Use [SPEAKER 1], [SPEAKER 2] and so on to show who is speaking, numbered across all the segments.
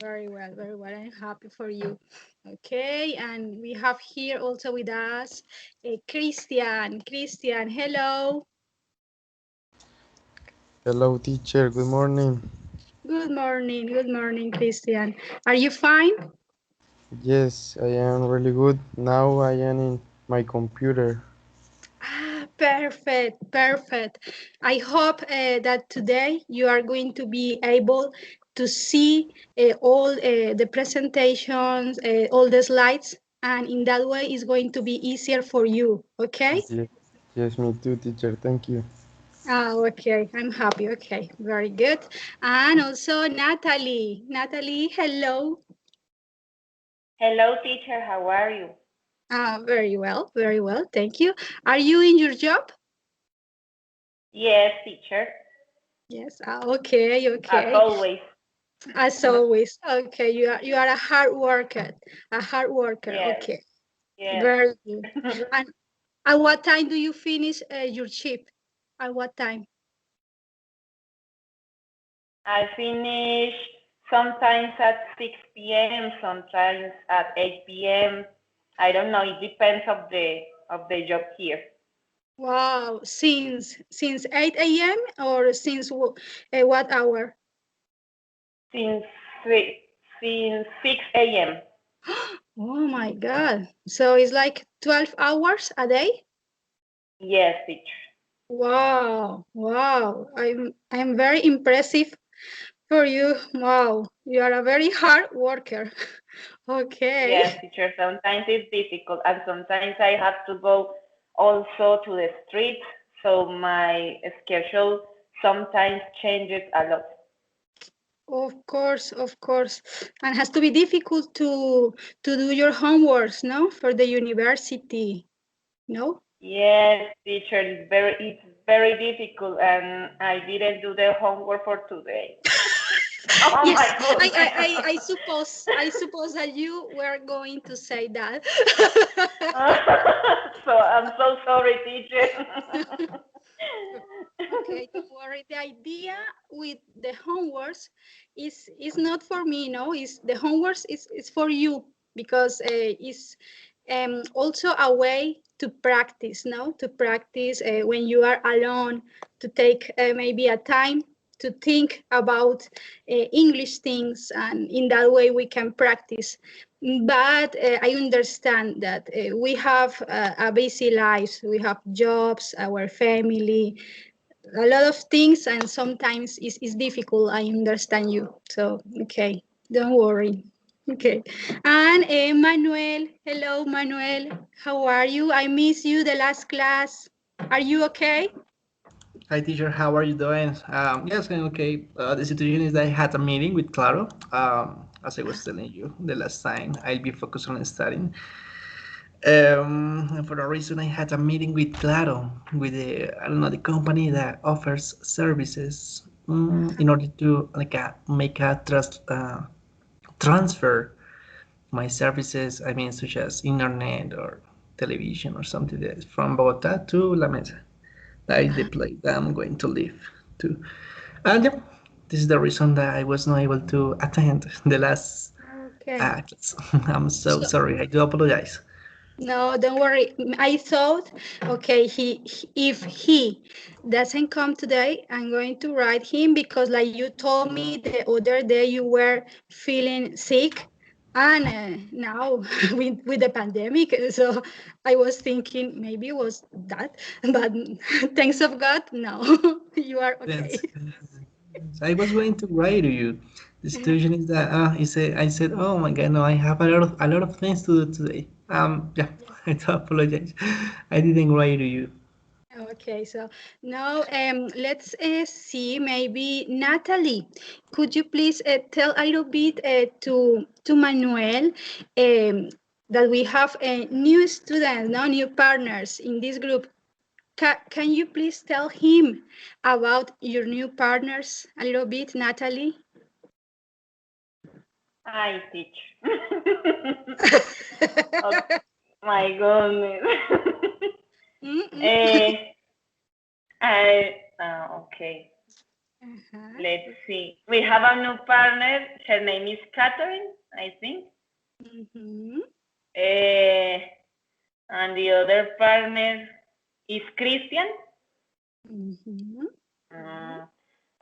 [SPEAKER 1] Very well, very well. I'm happy for you. Okay, and we have here also with us Christian. Christian, hello.
[SPEAKER 2] Hello, teacher. Good morning.
[SPEAKER 1] Good morning, Christian. Are you fine?
[SPEAKER 2] Yes, I am really good. Now I am in my computer.
[SPEAKER 1] Perfect, perfect. I hope that today you are going to be able to see all the presentations, all the slides, and in that way it's going to be easier for you. Okay?
[SPEAKER 2] Yes, yes, me too, teacher. Thank you.
[SPEAKER 1] Okay, I'm happy. Okay, very good. And also Natalie. Natalie, hello.
[SPEAKER 3] Hello, teacher. How are you?
[SPEAKER 1] Very well, very well. Thank you. Are you in your job?
[SPEAKER 3] Yes, teacher.
[SPEAKER 1] Yes. Okay,
[SPEAKER 3] As
[SPEAKER 1] okay.
[SPEAKER 3] always.
[SPEAKER 1] As always. Okay, you are a hard worker. A hard worker.
[SPEAKER 3] Yes,
[SPEAKER 1] Okay.
[SPEAKER 3] yes.
[SPEAKER 1] Very good. And at what time do you finish your shift? At what time?
[SPEAKER 3] I finish sometimes at 6 p.m., sometimes at 8 p.m. I don't know. It depends of the job here.
[SPEAKER 1] Wow. Since 8 a.m. or since what hour?
[SPEAKER 3] Since six, since 6 a.m.
[SPEAKER 1] Oh my God. So it's like 12 hours a day?
[SPEAKER 3] Yes, teacher.
[SPEAKER 1] Wow. Wow. I'm very impressive for you. Wow. You are a very hard worker. Okay.
[SPEAKER 3] Yes, teacher. Sometimes it's difficult, and sometimes I have to go also to the street, so my schedule sometimes changes a lot.
[SPEAKER 1] Of course. And has to be difficult to do your homeworks, no? For the university, no?
[SPEAKER 3] Yes, teacher, it's very difficult, and I didn't do the homework for today. Oh
[SPEAKER 1] Yes,
[SPEAKER 3] my goodness.
[SPEAKER 1] I suppose that you were going to say that.
[SPEAKER 3] So I'm so sorry, teacher.
[SPEAKER 1] Okay, don't worry. The idea with the homeworks is not for me, no. Is the homeworks is for you because it's also a way to practice, no, to practice when you are alone, to take maybe a time to think about English things, and in that way we can practice. But I understand that we have a busy lives, we have jobs, our family, a lot of things, and sometimes it's difficult. I understand you. So, okay, don't worry. Okay. And Manuel, hello, Manuel. How are you? I miss you the last class. Are you okay?
[SPEAKER 4] Hi, teacher. How are you doing? Yes, I'm okay. The situation is that I had a meeting with Claro. As I was telling you the last time, I'll be focused on studying. And for a reason, I had a meeting with Claro, with I don't know, the company that offers services in order to make a transfer my services. I mean, such as internet or television or something that is from Bogota to La Mesa. That is the place that I'm going to live to. And yeah, this is the reason that I was not able to attend the last
[SPEAKER 1] Okay.
[SPEAKER 4] class. I'm so
[SPEAKER 1] So,
[SPEAKER 4] sorry. I do apologize.
[SPEAKER 1] no, don't worry. I thought, okay, if he doesn't come today, I'm going to write him because, like you told me the other day, you were feeling sick, and now with the pandemic, so I was thinking maybe it was that, but thanks of God, no, you are okay.
[SPEAKER 4] Yes, I was going to write to you. The situation is that I said, oh my God, no, I have a lot of things to do today. Yeah, I do apologize. I didn't write to you.
[SPEAKER 1] Okay, so now let's see. Maybe Natalie, could you please tell a little bit to Manuel that we have new students, no new partners in this group. Can you please tell him about your new partners a little bit, Natalie?
[SPEAKER 3] I teach. Oh my goodness.
[SPEAKER 1] Mm-mm.
[SPEAKER 3] Eh, okay. Let's see. We have a new partner. Her name is Catherine, I think. And the other partner is Christian.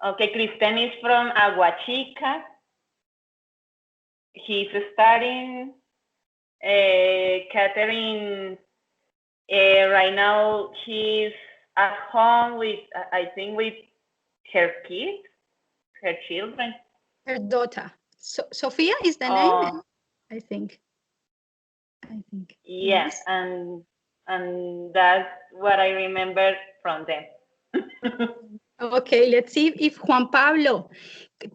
[SPEAKER 3] Okay, Christian is from Aguachica. He's studying. Catherine, right now she's at home with, I think, with her kids, her children.
[SPEAKER 1] Her daughter. Sophia is the name, I think.
[SPEAKER 3] Yes, and that's what I remember from them.
[SPEAKER 1] Okay, let's see if Juan Pablo.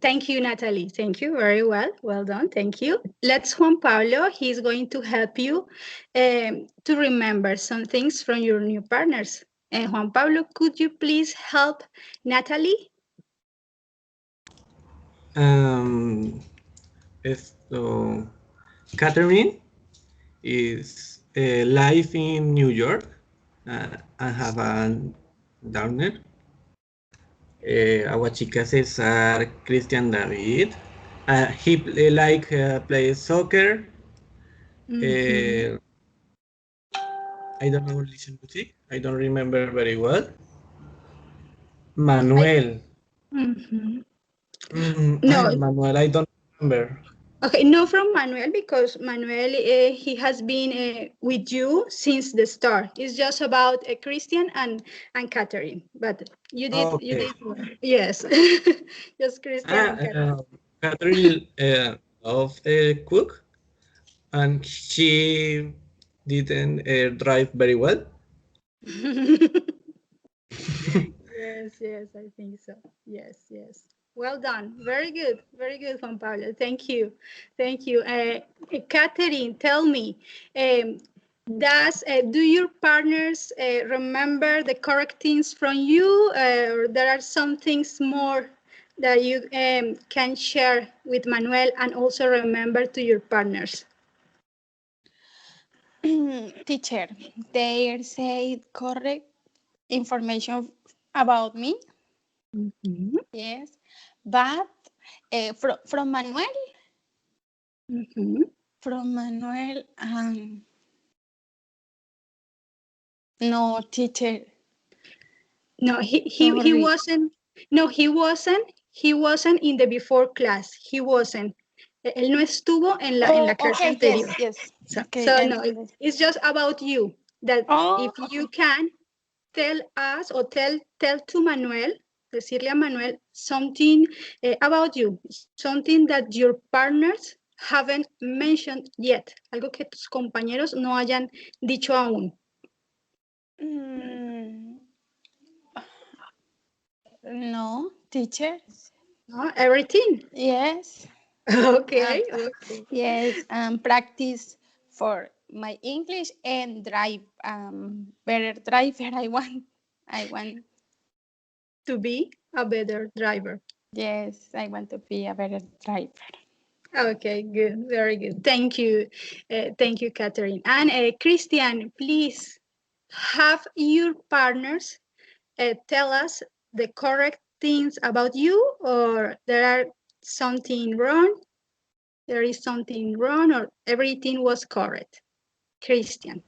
[SPEAKER 1] Thank you, Natalie. Thank you. Very well. Well done. Thank you. Let's Juan Pablo. He's going to help you to remember some things from your new partners. And Juan Pablo, could you please help Natalie?
[SPEAKER 5] Catherine is live in New York. I have a daughter. Our chicas are Christian David. He plays soccer. I don't know listen music. I don't remember very well. Manuel.
[SPEAKER 1] No.
[SPEAKER 5] Manuel, I don't remember.
[SPEAKER 1] Okay, no from Manuel, because Manuel, he has been with you since the start. It's just about Christian and Catherine, but you did, yes, just Christian and Catherine.
[SPEAKER 5] Catherine loves cook, and she didn't drive very well.
[SPEAKER 1] Yes, I think so. Yes. Well done. Very good, Juan Pablo. Thank you. Catherine, tell me, do your partners remember the correct things from you, or there are some things more that you can share with Manuel and also remember to your partners?
[SPEAKER 6] Teacher, they say correct information about me. Yes, but from Manuel, no, teacher.
[SPEAKER 1] No, he wasn't. No, he wasn't. He wasn't in the before class. He wasn't. Él no estuvo en la clase anterior.
[SPEAKER 6] Yes.
[SPEAKER 1] So no, it's just about you. That if you can tell us or tell to Manuel, decirle a Manuel something about you, something that your partners haven't mentioned yet, algo que tus compañeros no hayan dicho aún.
[SPEAKER 6] No, teacher.
[SPEAKER 1] No, everything.
[SPEAKER 6] Yes.
[SPEAKER 1] Okay.
[SPEAKER 6] Yes, practice for my English and drive. Better driver. I want
[SPEAKER 1] to be a better driver.
[SPEAKER 6] Yes, I want to be a better driver.
[SPEAKER 1] Okay, good, very good. Thank you, Catherine. And Christian, please have your partners tell us the correct things about you, or there is something wrong, or everything was correct. Christian.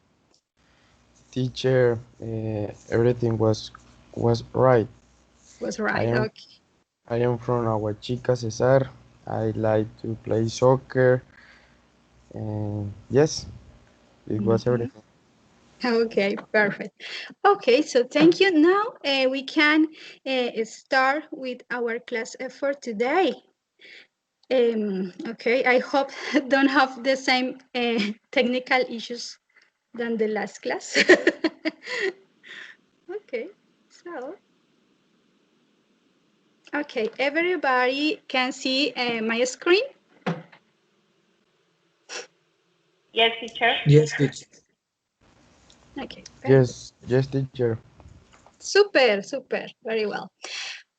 [SPEAKER 2] Teacher, everything was right.
[SPEAKER 1] Was right, okay.
[SPEAKER 2] I am from Aguachica, Cesar. I like to play soccer, and yes, it was everything.
[SPEAKER 1] Okay, perfect. Okay, so thank you. Now we can start with our class for today. Okay, I hope don't have the same technical issues than the last class. Okay, so. Okay, everybody can see my screen?
[SPEAKER 3] Yes, teacher.
[SPEAKER 5] Yes, teacher.
[SPEAKER 1] Okay.
[SPEAKER 2] Yes, teacher.
[SPEAKER 1] Super, very well.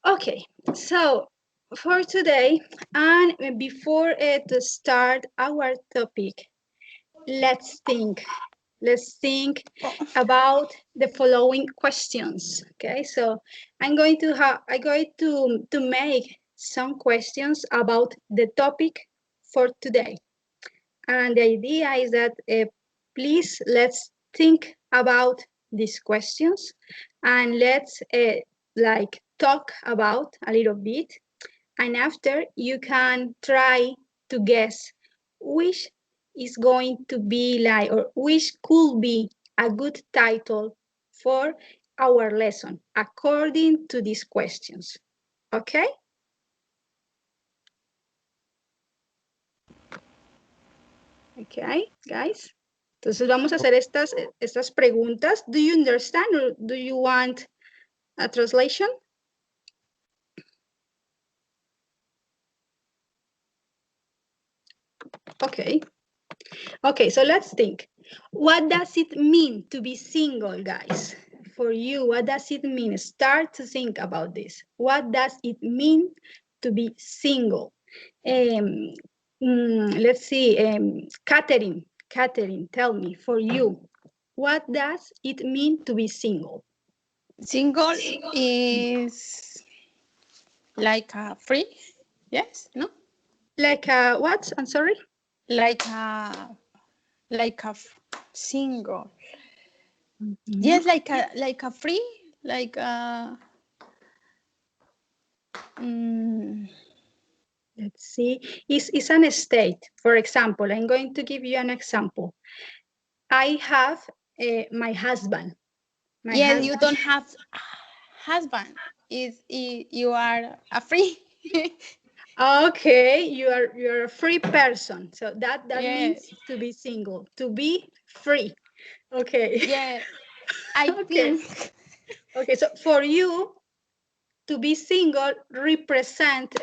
[SPEAKER 1] Okay, so for today, and before to start our topic, let's think let's think about the following questions. Okay, so I'm going to make some questions about the topic for today. And the idea is that please let's think about these questions and let's like talk about a little bit. And after you can try to guess which is going to be like, or which could be a good title for our lesson according to these questions. Okay? Okay, guys. Entonces vamos a hacer estas preguntas. Do you understand or do you want a translation? Okay. Okay, so let's think. What does it mean to be single, guys? For you, what does it mean? Start to think about this. What does it mean to be single? Let's see, Catherine, tell me, for you, what does it mean to be single?
[SPEAKER 6] Single is like a free, yes, no?
[SPEAKER 1] Like a what? I'm sorry?
[SPEAKER 6] Like a single.
[SPEAKER 1] Mhm.
[SPEAKER 6] Yes, like a free, like a
[SPEAKER 1] Let's see, is an state. For example, I'm going to give you an example. I have my husband.
[SPEAKER 6] yes, you don't have husband. You are a free.
[SPEAKER 1] Okay, you're a free person. So that
[SPEAKER 6] Yes.
[SPEAKER 1] means to be single, to be free. Okay.
[SPEAKER 6] Yeah, I
[SPEAKER 1] Okay.
[SPEAKER 6] think.
[SPEAKER 1] Okay, so for you, to be single represent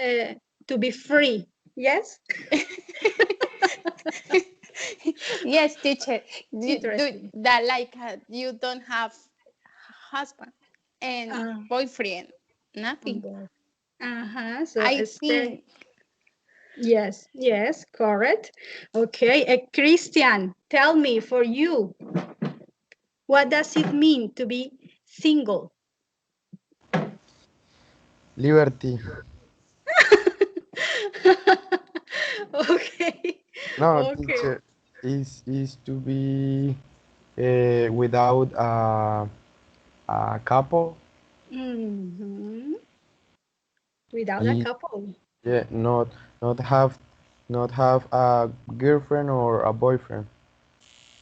[SPEAKER 1] to be free. Yes?
[SPEAKER 6] Yes, teacher.
[SPEAKER 1] Interesting.
[SPEAKER 6] That like you don't have husband and boyfriend, nothing.
[SPEAKER 1] So
[SPEAKER 6] I think.
[SPEAKER 1] yes, correct. Okay, Christian, tell me, for you, what does it mean to be single?
[SPEAKER 2] Liberty.
[SPEAKER 1] Okay.
[SPEAKER 2] No,
[SPEAKER 1] Okay.
[SPEAKER 2] teacher, is to be without a couple.
[SPEAKER 1] Mhm. Without a
[SPEAKER 2] Is,
[SPEAKER 1] couple.
[SPEAKER 2] yeah, not have a girlfriend or a boyfriend.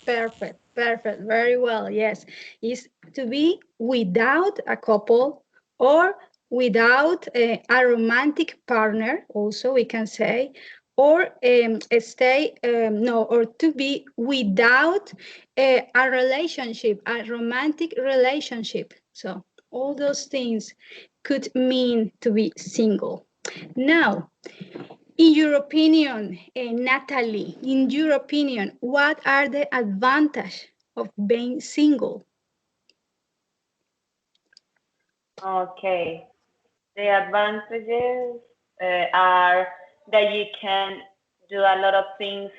[SPEAKER 1] Perfect. Very well. Yes. Is to be without a couple or without a romantic partner, also we can say, or or to be without a relationship, a romantic relationship. So all those things could mean to be single. Now, in your opinion, Natalie, in your opinion, what are the advantages of being single?
[SPEAKER 3] Okay. The advantages are that you can do a lot of things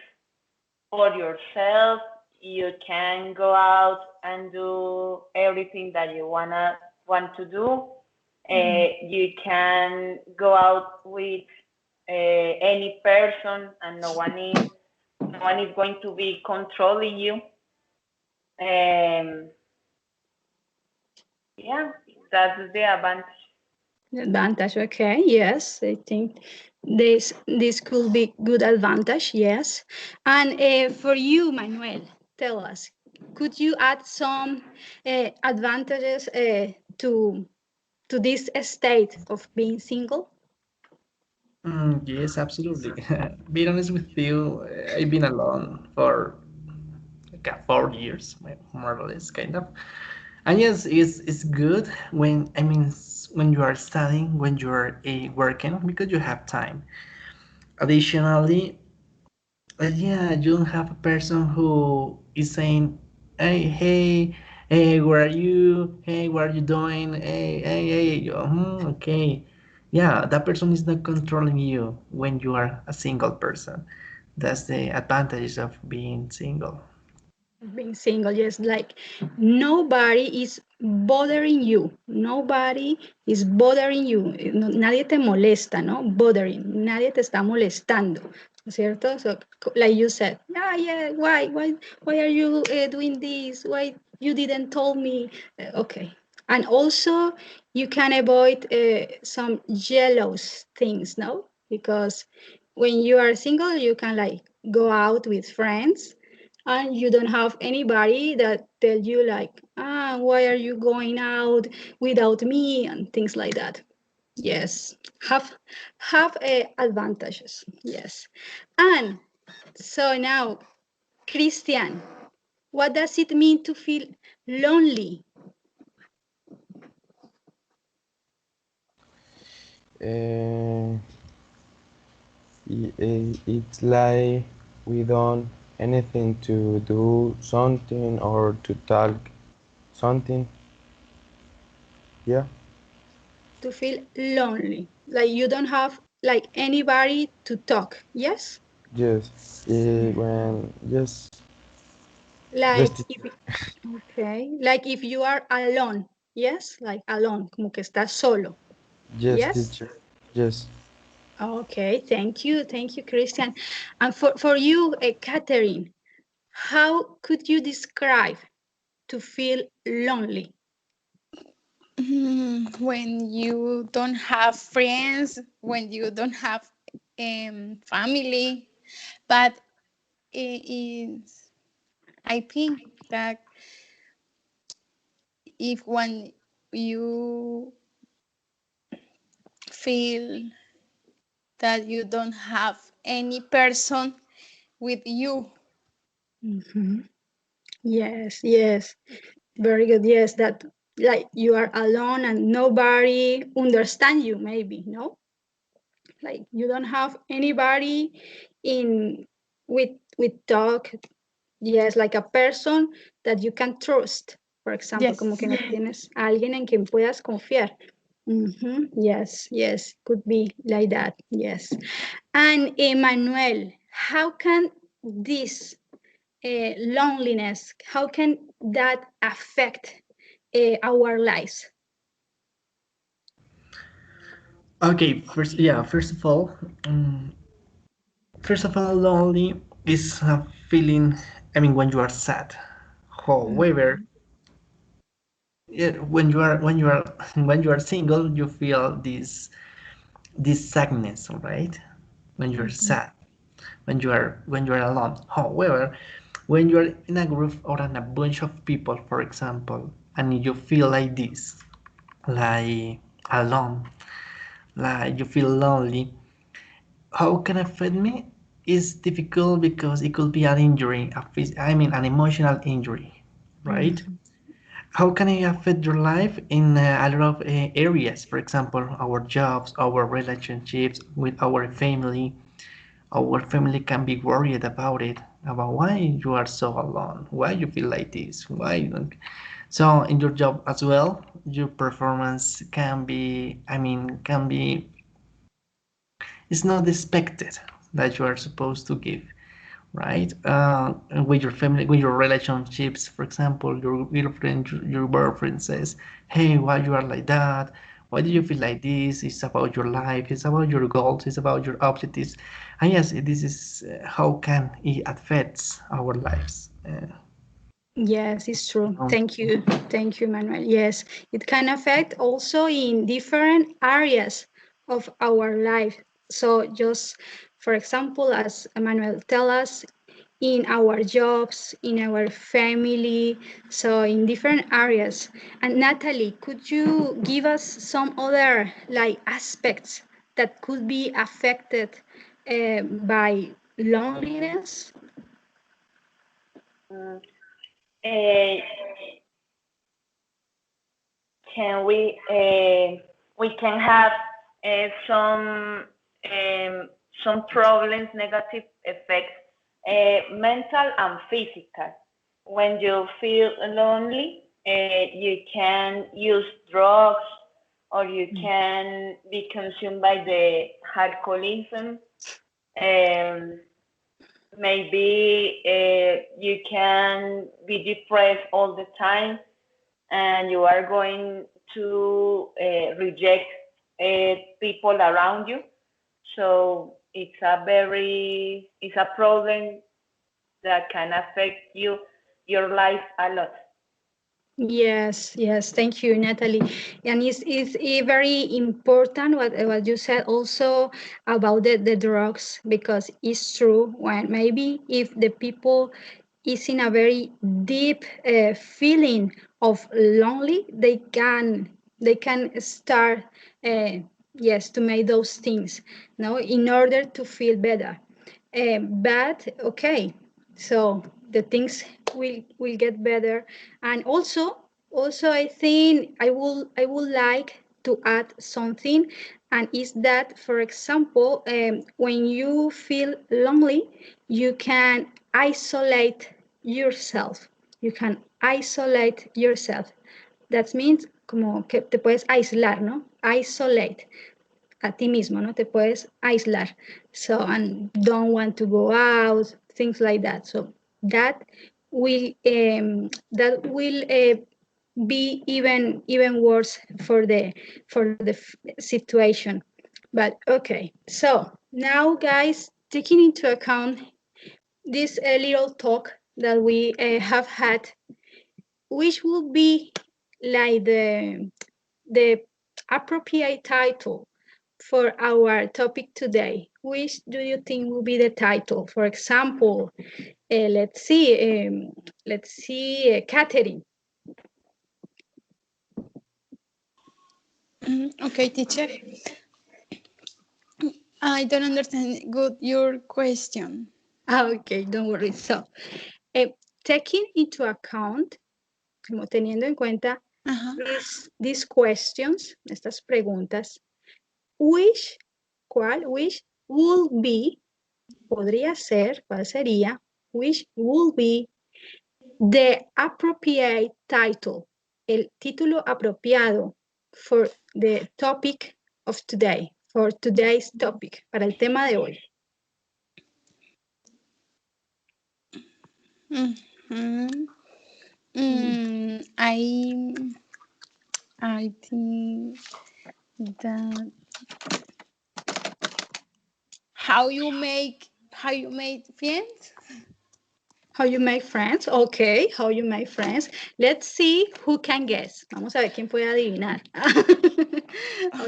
[SPEAKER 3] for yourself. You can go out and do everything that you want to do. You can go out with any person, and no one is going to be controlling you. Yeah, that's the advantage.
[SPEAKER 1] Advantage, okay, yes, I think this could be good advantage, yes. And for you, Manuel, tell us, could you add some advantages to this state of being single?
[SPEAKER 4] Yes, absolutely. Being honest with you, I've been alone for like 4 years, more or less, kind of. And yes, it's good when when you are studying, when you are working, because you have time. Additionally, yeah, you don't have a person who is saying, hey, where are you? Hey, what are you doing? Hey. Okay. Yeah, that person is not controlling you when you are a single person. That's the advantage of being single.
[SPEAKER 1] Being single, yes, like nobody is bothering you. Nobody is bothering you. Nadie te molesta, ¿no? Bothering. Nadie te está molestando, ¿cierto? So, like you said, yeah, why are you doing this? Why you didn't tell me? Okay. And also, you can avoid some jealous things, no? Because when you are single, you can like go out with friends and you don't have anybody that tell you like, why are you going out without me and things like that. Yes, have advantages. Yes. And so now, Christian, what does it mean to feel lonely?
[SPEAKER 2] Uh, it's like we don't anything to do something or to talk something. Yeah.
[SPEAKER 1] To feel lonely, like you don't have like anybody to talk. Yes.
[SPEAKER 2] Yes. When
[SPEAKER 1] Like
[SPEAKER 2] just
[SPEAKER 1] if okay, like if you are alone. Yes, like alone, como que estás solo.
[SPEAKER 2] just
[SPEAKER 1] Yes.
[SPEAKER 2] teacher. Yes.
[SPEAKER 1] Okay, thank you, Christian. And for you, Catherine, how could you describe to feel lonely?
[SPEAKER 6] When you don't have friends, when you don't have family, but it is, I think that if when you feel that you don't have any person with you.
[SPEAKER 1] Mhm. Yes, yes, very good. Yes, that like you are alone and nobody understand you. Maybe no, like you don't have anybody in with talk. Yes, like a person that you can trust. For example,
[SPEAKER 6] Yes.
[SPEAKER 1] como que no tienes a alguien en quien puedas confiar. Yes, yes, could be like that. Yes. And Emmanuel, how can this loneliness, how can that affect our lives?
[SPEAKER 4] Okay, first of all, lonely is a feeling. I mean, when you are sad. However, yeah, when you are single, you feel this sadness, right? When you're
[SPEAKER 1] Mhm.
[SPEAKER 4] sad, when you are alone. However, when you are in a group or in a bunch of people, for example, and you feel like this, like alone, like you feel lonely, how can it affect me? It's difficult because it could be an injury, an emotional injury, right?
[SPEAKER 1] Mhm.
[SPEAKER 4] How can it affect your life in a lot of areas? For example, our jobs, our relationships with our family. Our family can be worried about it, about why you are so alone, why you feel like this, why you don't. So in your job as well, your performance can be, can be, it's not expected that you are supposed to give, right? With your family, with your relationships, for example, your girlfriend, your boyfriend says, "Hey, why you are like that? Why do you feel like this? It's about your life. It's about your goals. It's about your objectives." And yes, this is how can it affects our lives.
[SPEAKER 1] Yes, it's true.
[SPEAKER 4] Um,
[SPEAKER 1] Thank you, Manuel. Yes, it can affect also in different areas of our life. So just for example, as Emmanuel tell us, in our jobs, in our family, so in different areas. And Natalie, could you give us some other like aspects that could be affected by loneliness?
[SPEAKER 3] Mm, eh, can we can have some problems, negative effects, mental and physical. When you feel lonely, you can use drugs or you can be consumed by the alcoholism. Um, maybe you can be depressed all the time, and you are going to reject people around you. So it's a problem that can affect your life a lot.
[SPEAKER 1] Yes, yes, thank you, Natalie. And it's very important what you said also about the drugs, because it's true when maybe if the people is in a very deep feeling of lonely, they can start yes to make those things, no, in order to feel better. But okay, so the things will get better. And also I think I would like to add something, and is that, for example, when you feel lonely, you can isolate yourself. You can isolate yourself. That means como que te puedes aislar, ¿no? Isolate a ti mismo, ¿no? Te puedes aislar. So, and don't want to go out, things like that. So that will be even worse for the situation. But okay, so now, guys, taking into account this little talk that we have had, which will be like the appropriate title for our topic today? Which do you think will be the title? For example, let's see, Catherine.
[SPEAKER 6] Okay, teacher. I don't understand good your question.
[SPEAKER 1] Okay, don't worry. So, taking into account, como teniendo en cuenta these questions, estas preguntas, which will be, podría ser, ¿cuál sería? Which will be the appropriate title, el título apropiado for the topic of today, for today's topic, para el tema de hoy.
[SPEAKER 6] I think that how you make friends.
[SPEAKER 1] How you make friends, okay, how you make friends. Let's see who can guess. Vamos a ver quién puede adivinar.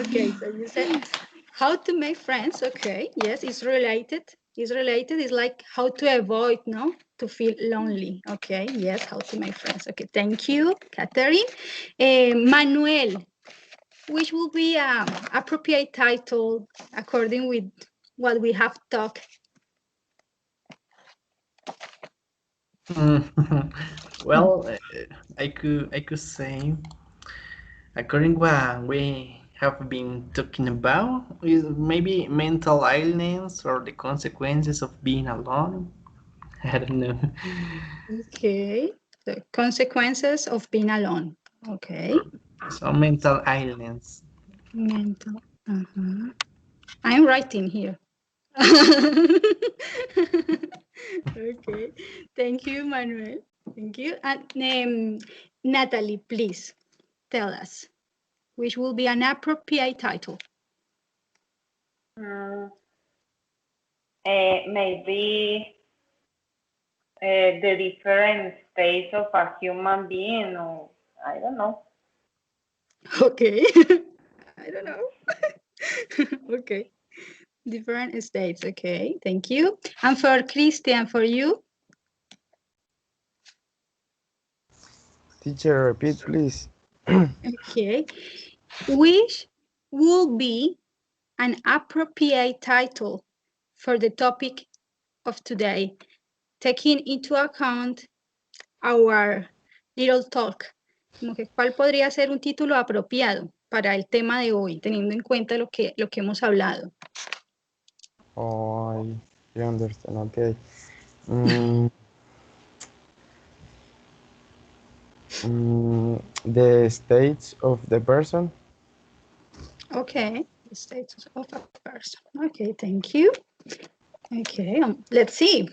[SPEAKER 1] Okay, so you said how to make friends, okay, yes, it's related. It's like how to avoid, no, to feel lonely, okay, yes, how to make friends. Okay, thank you, Catherine. Manuel, which will be an appropriate title according with what we have talked?
[SPEAKER 4] Well, I could say, according what we have been talking about, is maybe mental illness or the consequences of being alone. I don't know.
[SPEAKER 1] Okay, the consequences of being alone. Okay.
[SPEAKER 4] So mental illness.
[SPEAKER 1] Mental. I'm writing here. Okay. Thank you, Manuel. Thank you. And Natalie, please tell us which will be an appropriate title.
[SPEAKER 3] Maybe the different states of a human being, or I don't know.
[SPEAKER 1] Okay. I don't know. Okay. Different states. Okay. Thank you. And for Christian, for you?
[SPEAKER 2] Teacher, repeat, please.
[SPEAKER 1] Okay. Which will be an appropriate title for the topic of today, taking into account our little talk? Como que, ¿cuál podría ser un título apropiado para el tema de hoy, teniendo en cuenta lo que hemos hablado?
[SPEAKER 2] Oh, I understand. Okay. The states of the person.
[SPEAKER 1] Okay, the status of a person. Okay, thank you. Okay, let's see.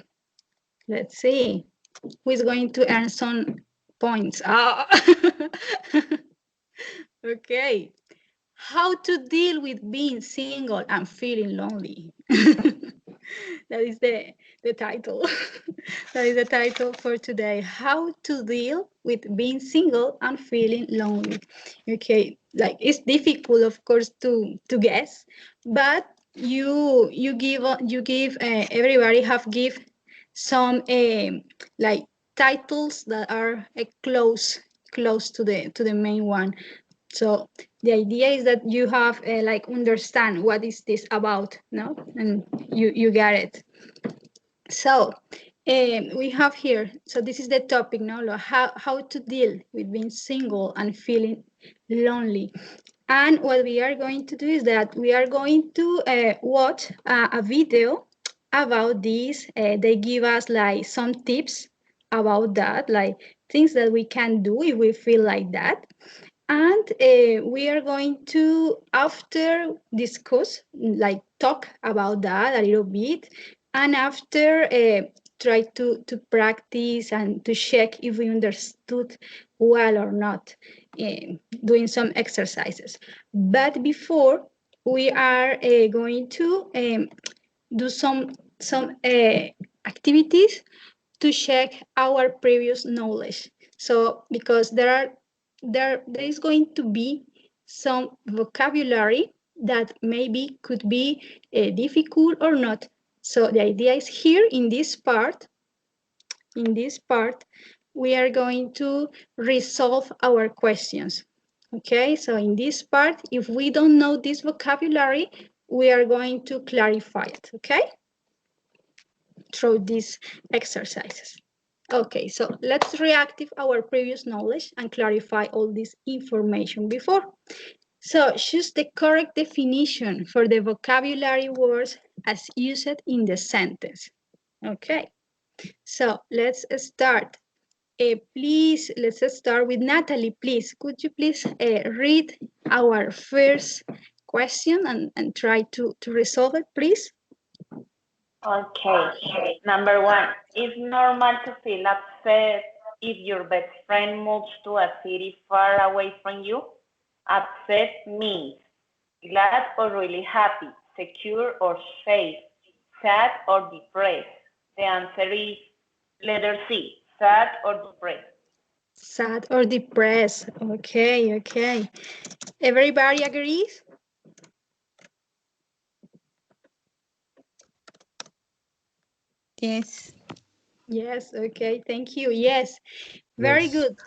[SPEAKER 1] Let's see who is going to earn some points. Ah. Okay. How to deal with being single and feeling lonely. That is the title. That is the title for today. How to deal with being single and feeling lonely. Okay, like it's difficult, of course, to guess, but you give everybody have give some like titles that are close to the main one. So the idea is that you have like understand what is this about, no? And you get it. So we have here, so this is the topic, no? How to deal with being single and feeling lonely. And what we are going to do is that we are going to watch a video about this. They give us like some tips about that, like things that we can do if we feel like that. And we are going to, after discuss, like talk about that a little bit, and after try to practice and to check if we understood well or not, doing some exercises. But before, we are going to do some activities to check our previous knowledge. So because there is going to be some vocabulary that maybe could be difficult or not. So the idea is here in this part, we are going to resolve our questions. Okay, so in this part, if we don't know this vocabulary, we are going to clarify it, okay? Through these exercises. Okay, so let's reactive our previous knowledge and clarify all this information before. So choose the correct definition for the vocabulary words as used in the sentence. Okay, so let's start. Please, let's start with Natalie, please. Could you please read our first question and try to resolve it, please?
[SPEAKER 3] Okay. Number one, it's normal to feel upset if your best friend moves to a city far away from you. Upset means glad or really happy, secure or safe, sad or depressed. The answer is letter C, sad or depressed.
[SPEAKER 1] Sad or depressed. Okay, okay. Everybody agrees?
[SPEAKER 6] Yes.
[SPEAKER 1] Yes, okay, thank you. Yes, very
[SPEAKER 2] Yes.
[SPEAKER 1] good.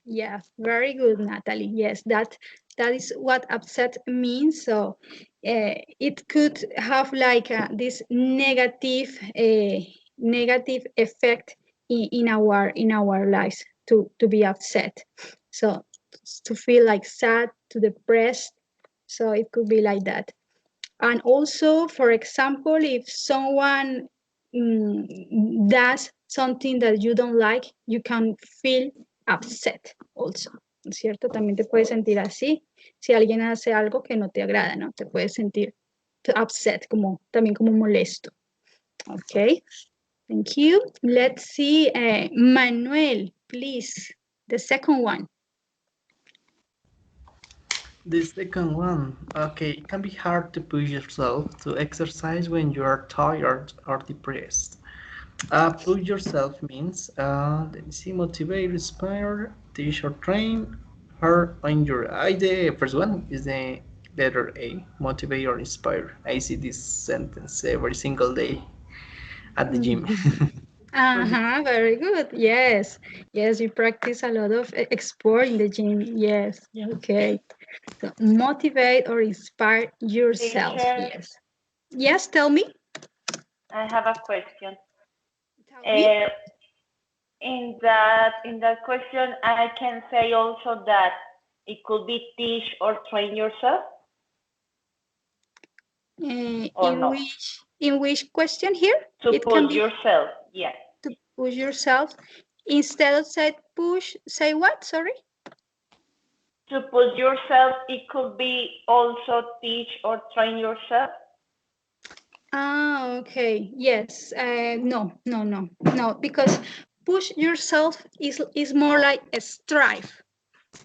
[SPEAKER 1] Yeah, very good, Natalie. Yes, that is what upset means. So it could have like this negative effect in our lives to be upset. So to feel like sad, to depressed. So it could be like that. And also, for example, if someone does something that you don't like, you can feel upset also, ¿no es cierto? También te puedes sentir así. Si alguien hace algo que no te agrada, ¿no? Te puedes sentir upset, también como molesto. Okay, thank you. Let's see, Manuel, please, the second one.
[SPEAKER 4] The second one, okay, it can be hard to push yourself to exercise when you are tired or depressed. Push yourself means, let me see, motivate, inspire, teach or train, or injure. The first one is the letter A, motivate or inspire. I see this sentence every single day at the gym.
[SPEAKER 1] Very good. Yes, yes, you practice a lot of sport in the gym. Yes, okay. So motivate or inspire yourself.
[SPEAKER 3] Teacher,
[SPEAKER 1] Yes. Yes, tell me.
[SPEAKER 3] I have a question.
[SPEAKER 1] Tell me.
[SPEAKER 3] In that question, I can say also that it could be teach or train yourself, or no?
[SPEAKER 1] In which question here?
[SPEAKER 3] To
[SPEAKER 1] It can
[SPEAKER 3] push
[SPEAKER 1] be
[SPEAKER 3] yourself, yes.
[SPEAKER 1] to push yourself. Instead of say push, say what? Sorry.
[SPEAKER 3] To push yourself, it could be also teach or train yourself.
[SPEAKER 1] Ah, okay. Yes. No. Because push yourself is more like a strive.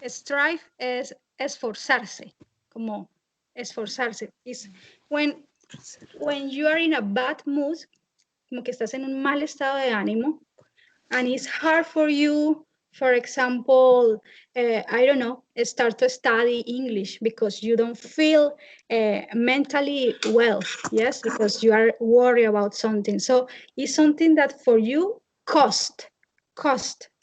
[SPEAKER 1] Strive es esforzarse, como esforzarse. Is when you are in a bad mood, como que estás en un mal estado de ánimo, and it's hard for you, for example, I don't know, start to study English because you don't feel mentally well, yes, because you are worried about something. So it's something that for you cost,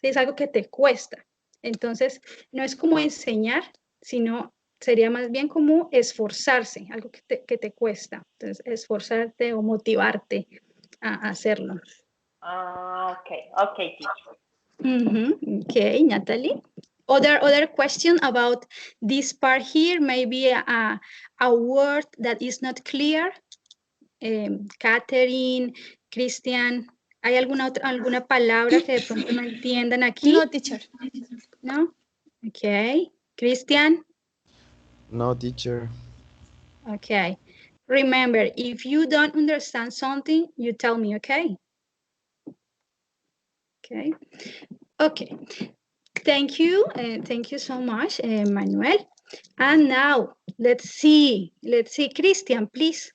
[SPEAKER 1] es algo que te cuesta. Entonces, no es como enseñar, sino sería más bien como esforzarse, algo que te cuesta. Entonces, esforzarte o motivarte a hacerlo.
[SPEAKER 3] Okay, teacher.
[SPEAKER 1] Okay, Natalie. Other question about this part here, maybe a word that is not clear. Catherine, Christian, ¿hay alguna palabra que de pronto no entiendan aquí?
[SPEAKER 6] No, teacher.
[SPEAKER 1] No? Okay. Christian?
[SPEAKER 2] No, teacher.
[SPEAKER 1] Okay. Remember, if you don't understand something, you tell me, okay? Okay. Okay. Thank you so much, Manuel. And now, let's see, Christian, please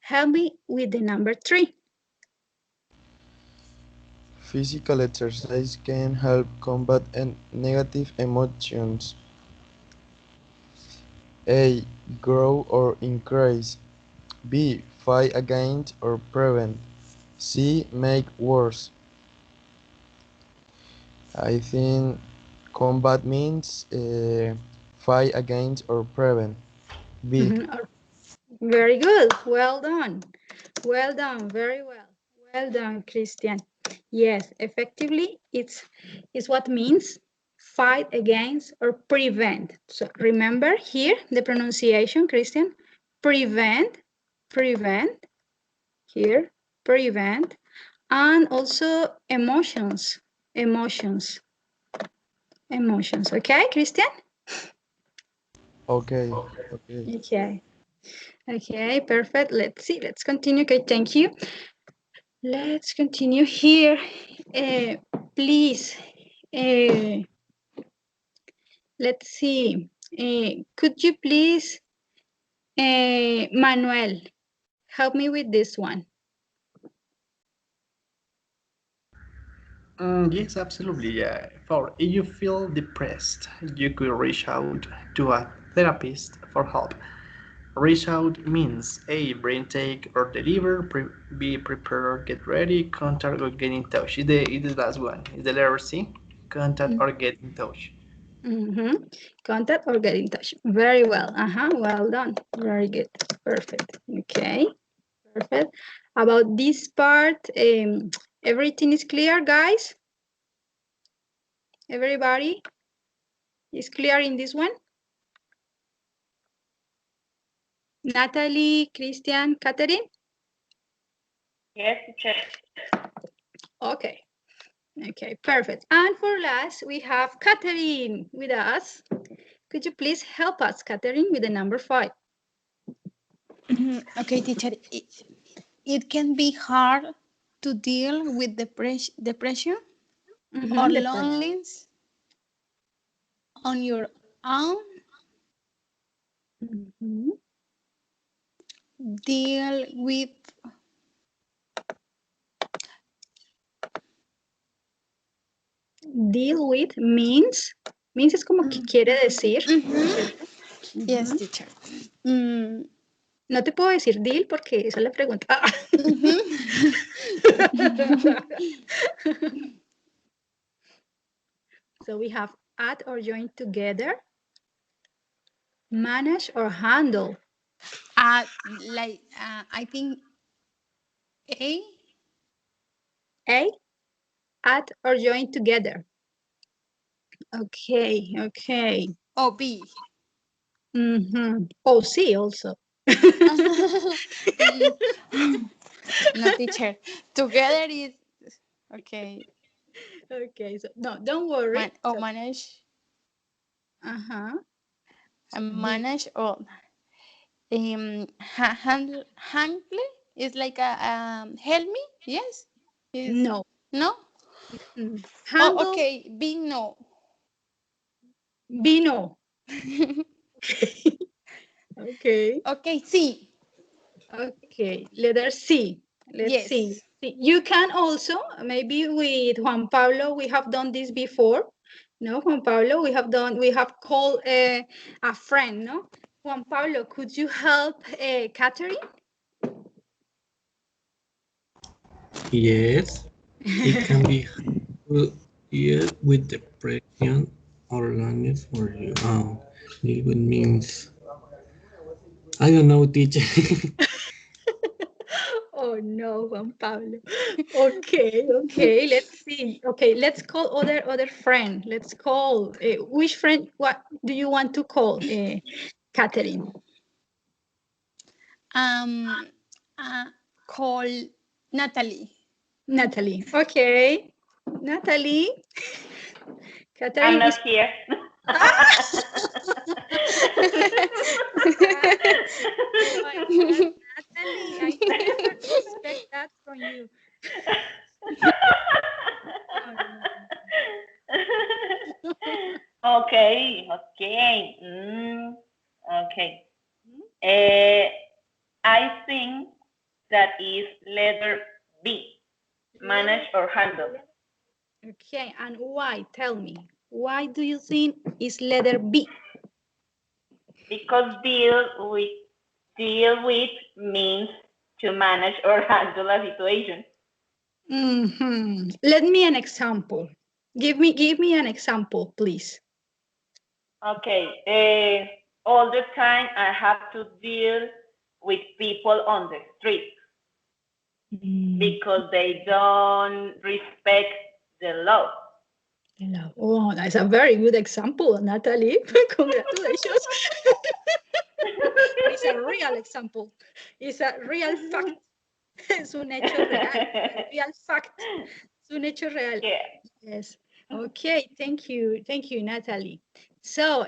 [SPEAKER 1] help me with the number 3.
[SPEAKER 2] Physical exercise can help combat negative emotions. A. Grow or increase. B. Fight against or prevent. C. Make worse. I think combat means fight against or prevent. B.
[SPEAKER 1] Very good. Well done. Well done. Very well. Well done, Christian. Yes, effectively, it's what means fight against or prevent. So remember here the pronunciation, Christian. Prevent, here, prevent, and also emotions. Okay, Christian?
[SPEAKER 2] Okay.
[SPEAKER 1] Okay, perfect. Let's see. Let's continue. Okay, thank you. Let's continue here. Please, let's see. Could you please, Manuel, help me with this one?
[SPEAKER 4] Yes, absolutely. Yeah. For if you feel depressed, you could reach out to a therapist for help. Reach out means A. Bring, take, or deliver. Be prepared, get ready. Contact or get in touch. It's the last one. It's the letter C. Contact or get in touch.
[SPEAKER 1] Contact or get in touch. Very well. Well done. Very good. Perfect. Okay. Perfect. About this part, everything is clear, guys? Everybody is clear in this one? Natalie, Christian, Catherine?
[SPEAKER 3] Yes, teacher.
[SPEAKER 1] Okay. Okay, perfect. And for last, we have Catherine with us. Could you please help us, Catherine, with the number 5?
[SPEAKER 6] Okay, teacher. It can be hard to deal with depression or loneliness on your own. Deal with
[SPEAKER 1] means es como que quiere decir.
[SPEAKER 6] Yes, teacher.
[SPEAKER 1] No te puedo decir deal porque esa es la pregunta. So we have add or join together, manage or handle.
[SPEAKER 6] I think
[SPEAKER 1] A, add or join together. Okay.
[SPEAKER 6] or B.
[SPEAKER 1] Oh, C also.
[SPEAKER 6] No, teacher. Together is okay.
[SPEAKER 1] Okay, so no, don't worry.
[SPEAKER 6] Manage.
[SPEAKER 1] So
[SPEAKER 6] Manage or handle It's like a help me. Yes.
[SPEAKER 1] No.
[SPEAKER 6] No.
[SPEAKER 1] Handle.
[SPEAKER 6] Oh, okay. Be no.
[SPEAKER 1] Be no. Okay.
[SPEAKER 6] Okay. Sí.
[SPEAKER 1] Okay. Letter C. Let's
[SPEAKER 6] Yes.
[SPEAKER 1] see. You can also, maybe with Juan Pablo, we have done this before. No, Juan Pablo, we have called a friend, no? Juan Pablo, could you help Catherine?
[SPEAKER 5] Yes, it can be helpful here with depression or loneliness for you. Deal with means. I don't know, teacher.
[SPEAKER 1] Oh no, Juan Pablo. Okay, okay. Let's see. Okay, let's call other friend. Let's call which friend? What do you want to call, Catherine?
[SPEAKER 6] Call Natalie.
[SPEAKER 1] Natalie. Okay, Natalie. Catherine
[SPEAKER 3] I'm not
[SPEAKER 1] is
[SPEAKER 3] here.
[SPEAKER 1] Oh my God, Natalie, I never expect that from you.
[SPEAKER 3] Okay, okay. Okay. I think that is letter B, manage or handle.
[SPEAKER 1] Okay, and why? Tell me. Why do you think is letter B?
[SPEAKER 3] Because deal with means to manage or handle a situation.
[SPEAKER 1] Let me an example. Give me an example, please.
[SPEAKER 3] Okay. All the time I have to deal with people on the street because they don't respect the law.
[SPEAKER 1] Oh, that's a very good example, Natalie. Congratulations. It's a real example. It's a real fact. Es un hecho real. Real fact. Es un hecho real.
[SPEAKER 3] Yeah.
[SPEAKER 1] Yes. Okay. Thank you, Natalie. So,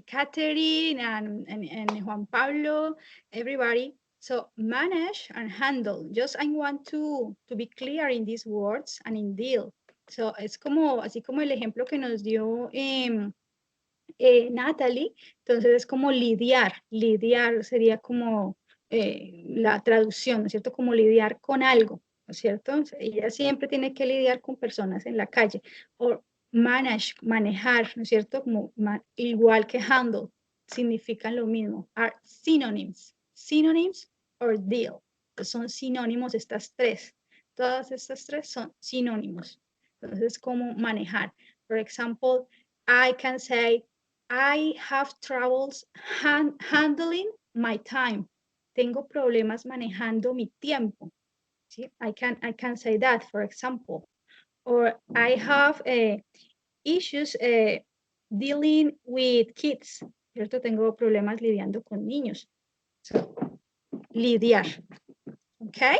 [SPEAKER 1] Catherine and Juan Pablo, everybody. So, manage and handle. Just I want to be clear in these words and in deal. So, es como, así como el ejemplo que nos dio Natalie, entonces es como lidiar sería como la traducción, ¿no es cierto? Como lidiar con algo, ¿no es cierto? Ella siempre tiene que lidiar con personas en la calle, o manejar, ¿no es cierto? Como igual que handle, significan lo mismo, are synonyms or deal, son sinónimos estas tres, todas estas tres son sinónimos, entonces como manejar, por ejemplo, I can say I have troubles handling my time. Tengo problemas manejando mi tiempo. ¿Sí? I can say that, for example. Or I have issues dealing with kids. ¿Cierto? Tengo problemas lidiando con niños. So, lidiar. Okay?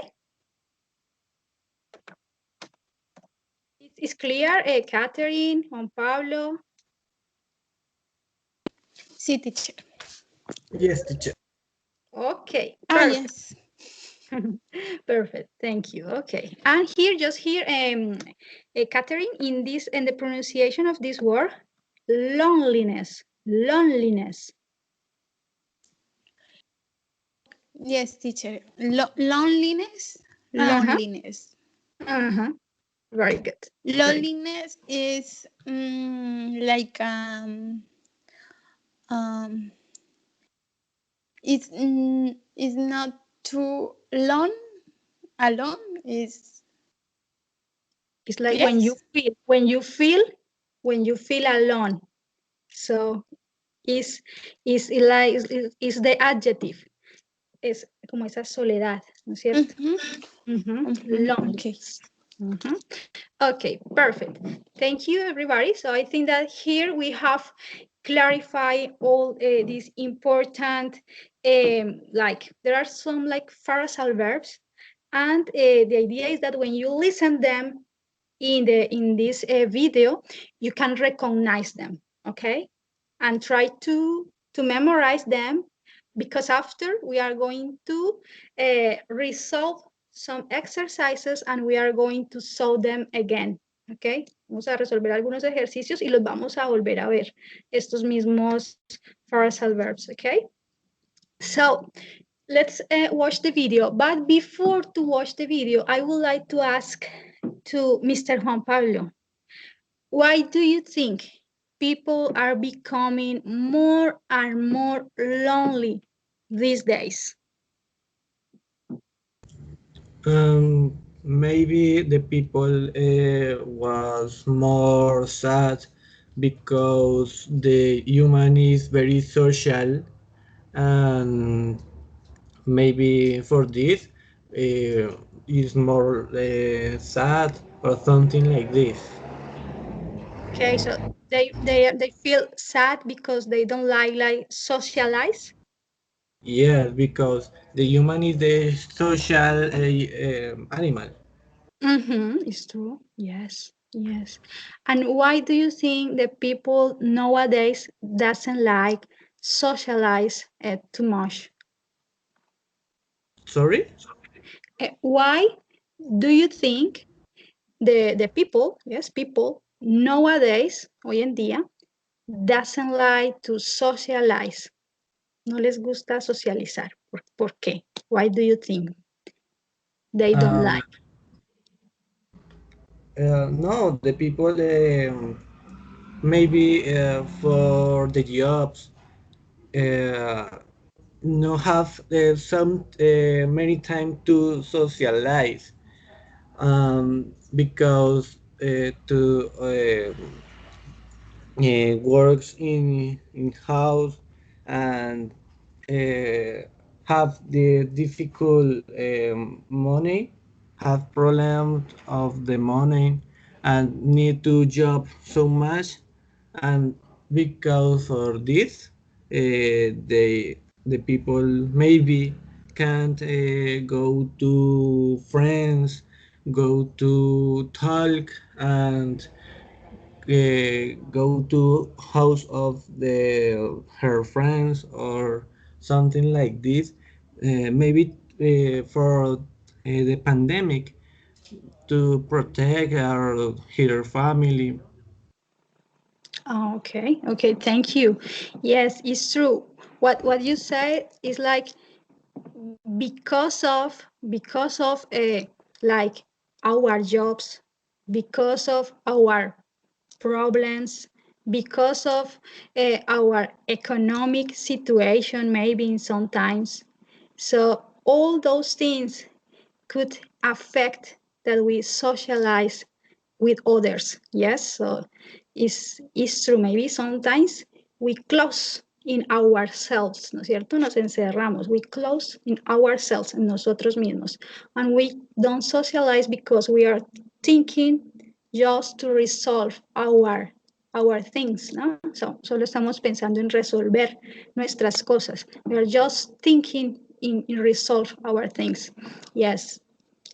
[SPEAKER 1] It's clear, Catherine, Juan Pablo.
[SPEAKER 6] Sí, teacher.
[SPEAKER 5] Yes, teacher.
[SPEAKER 1] Okay.
[SPEAKER 6] Yes.
[SPEAKER 1] Perfect. Thank you. Okay. And just here, Catherine, in the pronunciation of this word, loneliness.
[SPEAKER 6] Yes, teacher. Loneliness.
[SPEAKER 1] Very good.
[SPEAKER 6] Loneliness is like it's not too alone is
[SPEAKER 1] It's like
[SPEAKER 6] yes.
[SPEAKER 1] when you feel alone. So is like is the adjective. Es como esa soledad, ¿no es cierto? Loneliness.
[SPEAKER 6] Okay.
[SPEAKER 1] Okay, perfect. Thank you, everybody. So I think that here we have clarified all these important, like there are some like phrasal verbs, and the idea is that when you listen them in this video, you can recognize them, okay, and try to memorize them because after we are going to resolve some exercises and we are going to solve them again. Okay, vamos a resolver algunos ejercicios y los vamos a volver a ver, estos mismos phrasal verbs. Okay, so let's watch the video. But before to watch the video, I would like to ask to Mr. Juan Pablo, why do you think people are becoming more and more lonely these days?
[SPEAKER 5] Maybe the people was more sad because the human is very social, and maybe for this is more sad or something like this.
[SPEAKER 1] Okay, so they feel sad because they don't like socialize.
[SPEAKER 5] Yes, because the human is the social animal.
[SPEAKER 1] It's true. Yes, yes. And why do you think the people nowadays doesn't like socialize too much?
[SPEAKER 5] Sorry?
[SPEAKER 1] Why do you think the people, yes, people nowadays, hoy en día, doesn't like to socialize? No les gusta socializar. ¿Por qué? Why do you think they don't
[SPEAKER 5] Um,
[SPEAKER 1] like?
[SPEAKER 5] no, the people maybe for the jobs uh, no have some many time to socialize, because to works in house and have the difficult money, have problems of the money, and need to job so much, and because of this, the people maybe can't go to friends, go to talk, and go to house of the her friends or something like this. Maybe for the pandemic to protect our her family.
[SPEAKER 1] Oh, okay, okay, thank you. Yes, it's true. What you say is like because of like our jobs, because of our problems, because of our economic situation, maybe in sometimes. So all those things could affect that we socialize with others. Yes, so it's true. Maybe sometimes we close in ourselves, ¿no es cierto? Nos encerramos. We close in ourselves, en nosotros mismos. And we don't socialize because we are thinking just to resolve our things, ¿no? So, solo estamos pensando en resolver nuestras cosas. We are just thinking in resolve our things. Yes,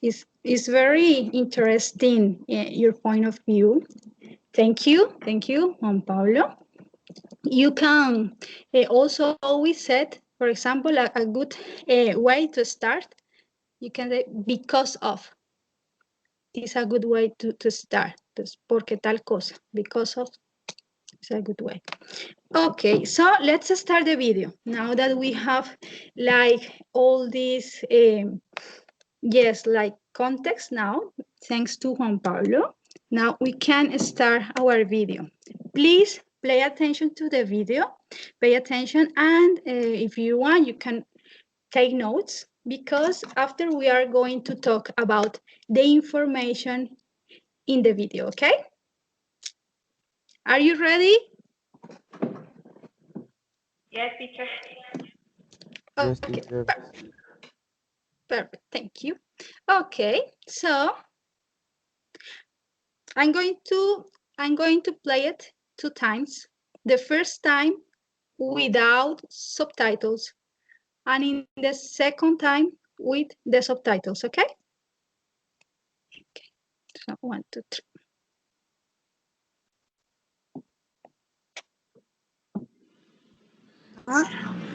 [SPEAKER 1] it's very interesting, your point of view. Thank you, Juan Pablo. You can also always set, for example, a good way to start. You can say because of. It's a good way to start. Entonces, porque tal cosa, because of, it's a good way. Okay, so let's start the video. Now that we have like all these, yes, like context now, thanks to Juan Pablo. Now we can start our video. Please pay attention to the video, pay attention, and if you want, you can take notes because after we are going to talk about the information in the video, okay? Are you ready?
[SPEAKER 3] Yes, teacher.
[SPEAKER 2] Yes,
[SPEAKER 1] Okay,
[SPEAKER 2] teacher.
[SPEAKER 1] perfect, thank you. Okay, so I'm going to play it 2 times. The first time without subtitles, and in the second time with the subtitles, okay? Okay, so 1, 2, 3.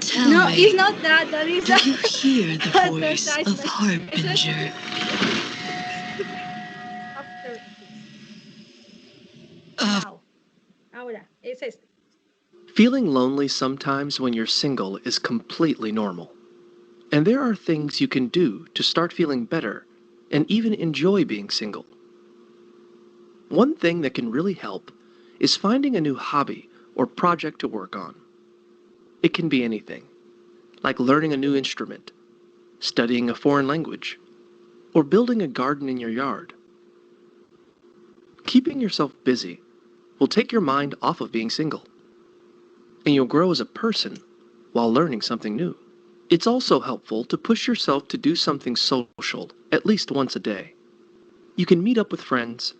[SPEAKER 7] Tell
[SPEAKER 1] No,
[SPEAKER 7] me,
[SPEAKER 1] it's not that. That is
[SPEAKER 7] did you hear the voice of
[SPEAKER 1] advertisement.
[SPEAKER 7] Harbinger?
[SPEAKER 1] After this.
[SPEAKER 7] Of
[SPEAKER 1] Now. Ahora. Es este.
[SPEAKER 8] Feeling lonely sometimes when you're single is completely normal. And there are things you can do to start feeling better and even enjoy being single. One thing that can really help is finding a new hobby or project to work on. It can be anything, like learning a new instrument, studying a foreign language, or building a garden in your yard. Keeping yourself busy will take your mind off of being single, and you'll grow as a person while learning something new. It's also helpful to push yourself to do something social at least once a day. You can meet up with friends,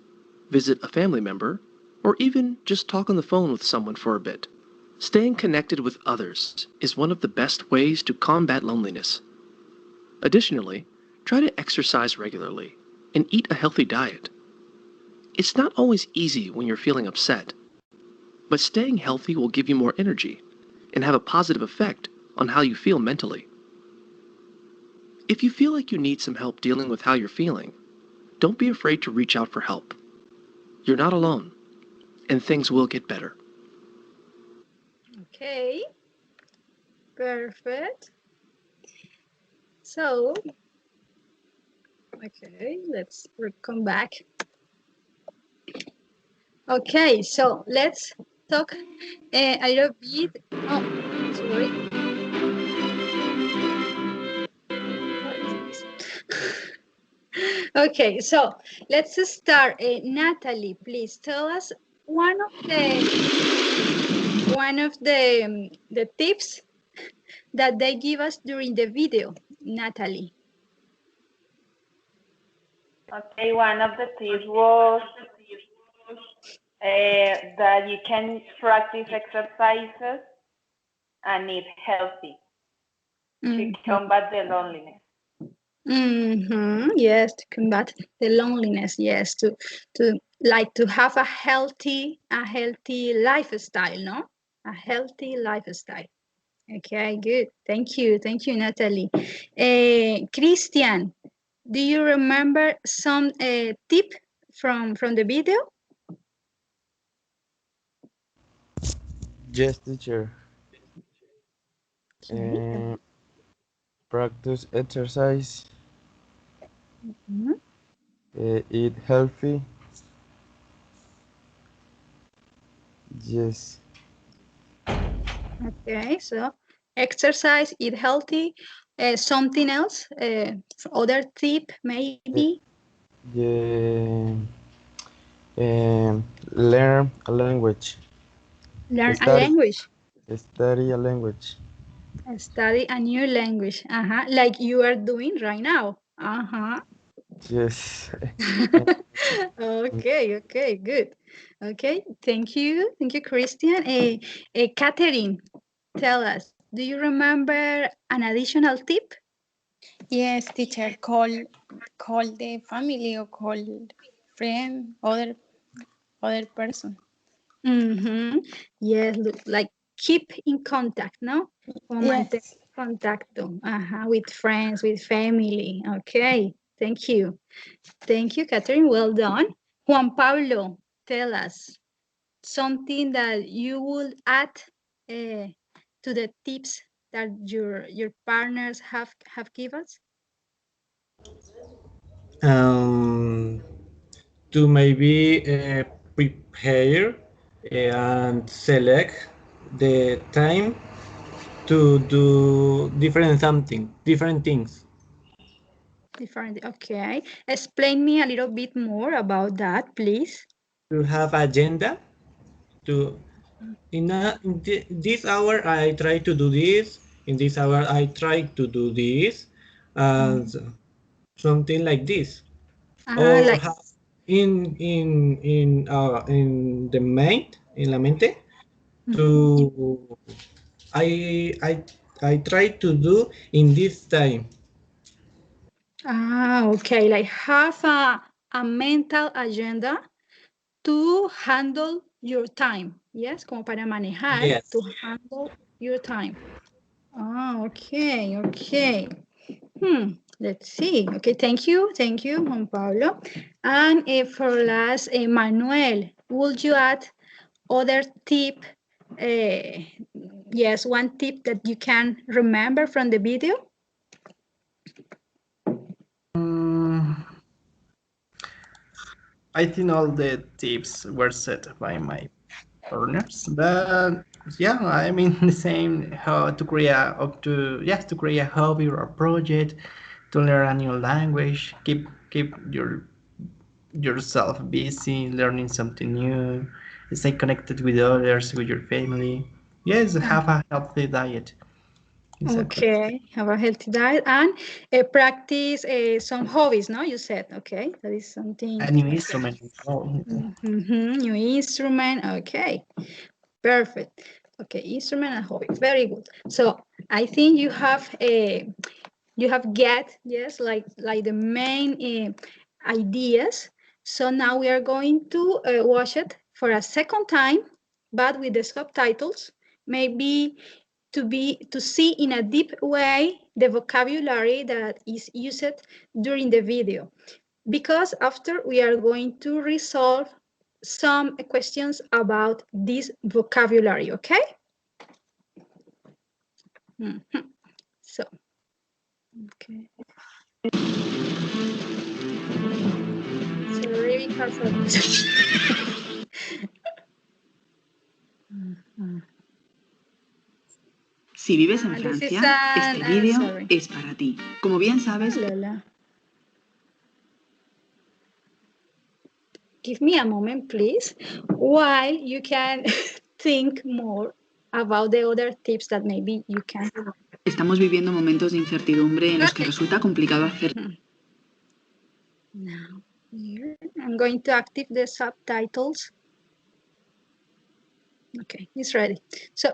[SPEAKER 8] visit a family member, or even just talk on the phone with someone for a bit. Staying connected with others is one of the best ways to combat loneliness. Additionally, try to exercise regularly and eat a healthy diet. It's not always easy when you're feeling upset, but staying healthy will give you more energy and have a positive effect on how you feel mentally. If you feel like you need some help dealing with how you're feeling, don't be afraid to reach out for help. You're not alone, and things will get better.
[SPEAKER 1] Okay. Perfect. So, okay, let's come back. Okay, so let's talk a little bit. Oh, sorry. What is this? Okay, so let's start. Natalie, please tell us one of the tips that they give us during the video. Natalie.
[SPEAKER 3] Okay, one of the tips was that you can practice exercises and eat healthy to combat the loneliness.
[SPEAKER 1] Yes, to combat the loneliness. Yes, to have a healthy lifestyle, no? A healthy lifestyle. Okay, good. Thank you, Natalie. Christian, do you remember some tip from the video?
[SPEAKER 2] Yes, teacher.
[SPEAKER 1] Okay.
[SPEAKER 2] Practice exercise,
[SPEAKER 1] Mhm.
[SPEAKER 2] eat healthy. Yes.
[SPEAKER 1] Okay, so exercise, eat healthy. Something else? Other tip, maybe?
[SPEAKER 2] Yeah. Learn a language.
[SPEAKER 1] Learn a
[SPEAKER 2] Study.
[SPEAKER 1] language.
[SPEAKER 2] Study a language.
[SPEAKER 1] Study a new language. Like you are doing right now.
[SPEAKER 2] Yes.
[SPEAKER 1] Okay, good. Okay, thank you, Christian. Catherine, tell us, do you remember an additional tip?
[SPEAKER 6] Yes, teacher, call the family or call friend, other person.
[SPEAKER 1] Yes, like keep in contact, no? Como mantener
[SPEAKER 6] Yes.
[SPEAKER 1] contacto, with friends, with family. Okay, thank you. Thank you, Catherine. Well done. Juan Pablo, tell us something that you would add to the tips that your partners have given us.
[SPEAKER 5] To maybe prepare and select the time to do different things.
[SPEAKER 1] Different. Okay. Explain me a little bit more about that, please.
[SPEAKER 5] To have agenda. To in this hour I try to do this. In this hour I try to do this, and something like this. Or
[SPEAKER 1] Like
[SPEAKER 5] have in the mind in la mente to I try to do in this time.
[SPEAKER 1] Okay, like have a mental agenda to handle your time. Yes, como para manejar,
[SPEAKER 5] Yes.
[SPEAKER 1] to handle your time. Oh, okay, okay. Let's see. Okay, thank you, Juan Pablo. And for last, Manuel, would you add other tip? Yes, one tip that you can remember from the video?
[SPEAKER 4] I think all the tips were set by my partners, but yeah, I mean the same how to create to create a hobby or a project, to learn a new language, keep yourself busy, learning something new, stay connected with others, with your family. Yes, have a healthy diet. Exactly.
[SPEAKER 1] Okay, have a healthy diet and practice some hobbies, no? You said, okay, that is something.
[SPEAKER 4] A new instrument.
[SPEAKER 1] New instrument, okay, perfect. Okay, instrument and hobby, very good. So I think you have get, yes, like the main ideas. So now we are going to watch it for a second time, but with the subtitles, maybe to see in a deep way the vocabulary that is used during the video. Because after we are going to resolve some questions about this vocabulary, okay? So, okay. So really hard for this.
[SPEAKER 9] Si vives en Francia, este vídeo es para ti. Como bien sabes...
[SPEAKER 1] Give me a moment, please, while you can think more about the other tips that maybe you can.
[SPEAKER 9] Estamos viviendo momentos de incertidumbre en los que resulta complicado hacer...
[SPEAKER 1] Now, here, I'm going to activate the subtitles. Okay, it's ready. So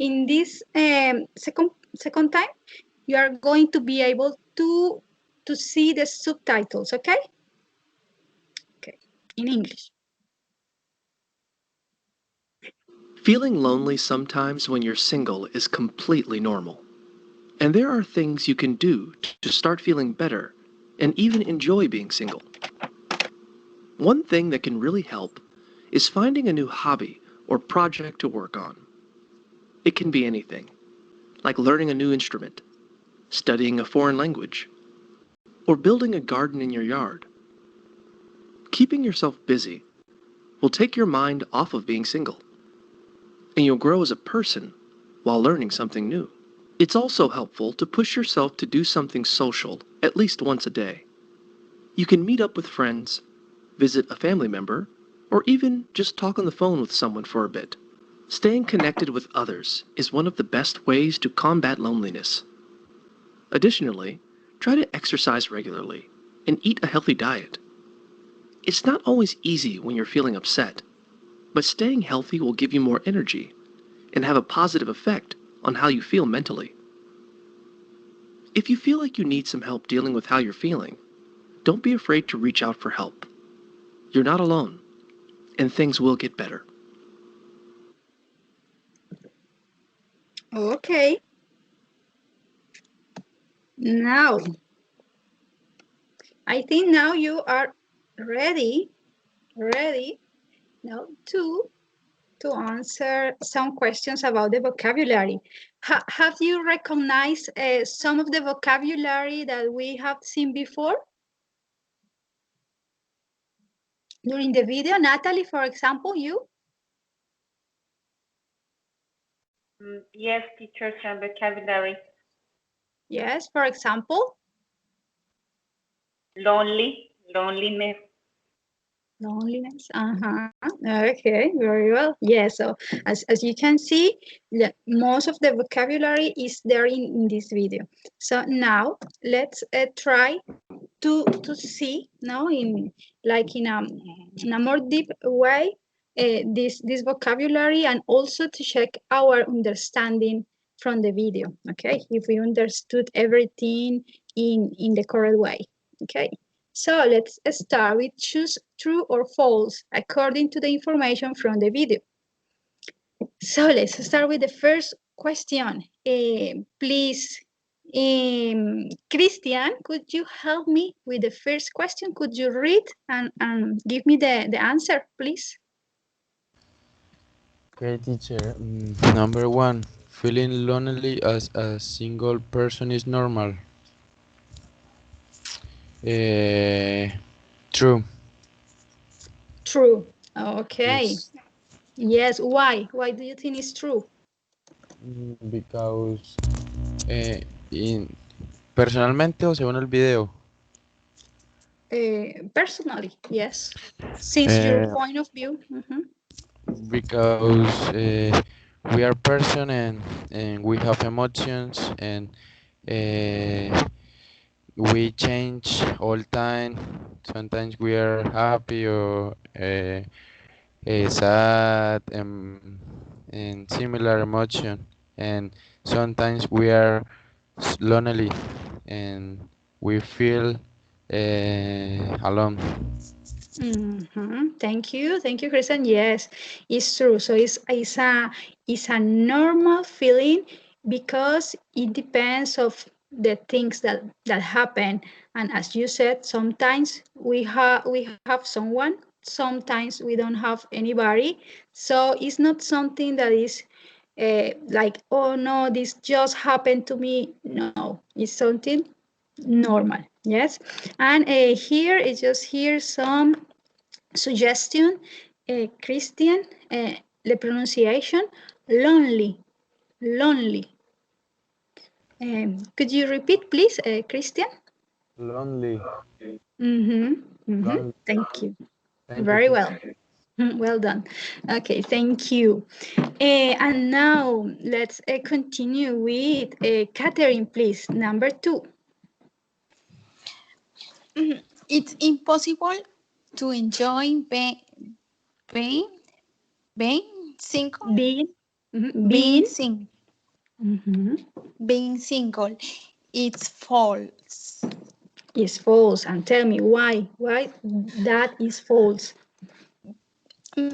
[SPEAKER 1] in this second time, you are going to be able to see the subtitles, okay? Okay, in English.
[SPEAKER 8] Feeling lonely sometimes when you're single is completely normal. And there are things you can do to start feeling better and even enjoy being single. One thing that can really help is finding a new hobby or project to work on. It can be anything, like learning a new instrument, studying a foreign language, or building a garden in your yard. Keeping yourself busy will take your mind off of being single, and you'll grow as a person while learning something new. It's also helpful to push yourself to do something social at least once a day. You can meet up with friends, visit a family member, or even just talk on the phone with someone for a bit. Staying connected with others is one of the best ways to combat loneliness. Additionally, try to exercise regularly and eat a healthy diet. It's not always easy when you're feeling upset, but staying healthy will give you more energy and have a positive effect on how you feel mentally. If you feel like you need some help dealing with how you're feeling, don't be afraid to reach out for help. You're not alone, and things will get better.
[SPEAKER 1] Okay. Now, I think now you are ready now to answer some questions about the vocabulary. Have you recognized some of the vocabulary that we have seen before during the video? Natalie, for example, you?
[SPEAKER 3] Yes, teacher, some vocabulary.
[SPEAKER 1] Yes, for example?
[SPEAKER 3] Loneliness.
[SPEAKER 1] Loneliness, okay, very well. Yeah, so as you can see, most of the vocabulary is there in this video. So now let's try to see now in a more deep way this vocabulary, and also to check our understanding from the video. Okay, if we understood everything in the correct way. Okay. So let's start with choose true or false according to the information from the video. So let's start with the first question. Please, Christian, could you help me with the first question? Could you read and give me the answer, please?
[SPEAKER 2] Okay, teacher. Number one, feeling lonely as a single person is normal. True.
[SPEAKER 1] True. Okay.
[SPEAKER 2] Yes.
[SPEAKER 1] Yes. Why? Why do you think it's true?
[SPEAKER 2] Because personalmente o según el video.
[SPEAKER 1] Personally, yes. Since your point of view.
[SPEAKER 2] Because we are person and we have emotions and we change all time. Sometimes we are happy or sad and similar emotion, and sometimes we are lonely and we feel alone.
[SPEAKER 1] Thank you, Christian. Yes, it's true. So it's a normal feeling because it depends of the things that happen. And as you said, sometimes we have someone, sometimes we don't have anybody. So it's not something that is like, oh no, this just happened to me. No, it's something normal. Yes, and here some suggestion, Christian, the pronunciation, lonely, lonely. Could you repeat, please, Christian?
[SPEAKER 2] Lonely.
[SPEAKER 1] Thank you.
[SPEAKER 2] Thank you,
[SPEAKER 1] Very
[SPEAKER 2] teacher.
[SPEAKER 1] well. Well done. Okay, thank you. And now let's continue with Catherine, please. Number 2.
[SPEAKER 6] It's impossible to enjoy being single. Being single. Being single. It's false.
[SPEAKER 1] It's false. And tell me why. Why that is false?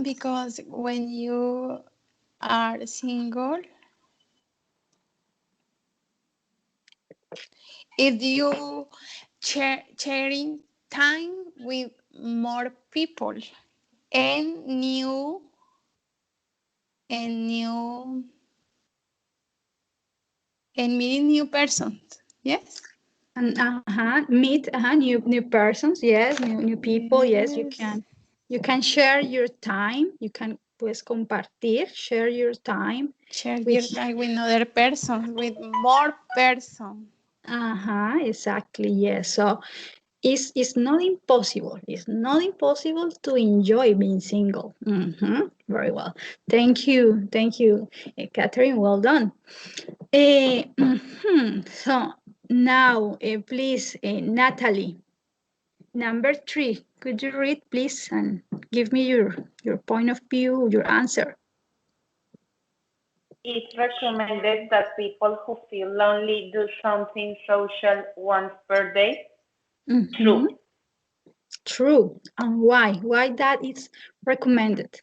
[SPEAKER 6] Because when you are single, if you sharing time with more people and meeting new persons, yes.
[SPEAKER 1] And meet new persons, yes, new people, yes, you can share your time, you can pues compartir, share your time
[SPEAKER 6] with other person, with more person.
[SPEAKER 1] Exactly, yes. So it's not impossible. It's not impossible to enjoy being single. Very well. Thank you, Catherine. Well done. So now, please, Natalie, number 3. Could you read, please, and give me your point of view, your answer?
[SPEAKER 3] It's recommended that people who feel lonely do something social once per day. True.
[SPEAKER 1] True. And why? Why that is recommended?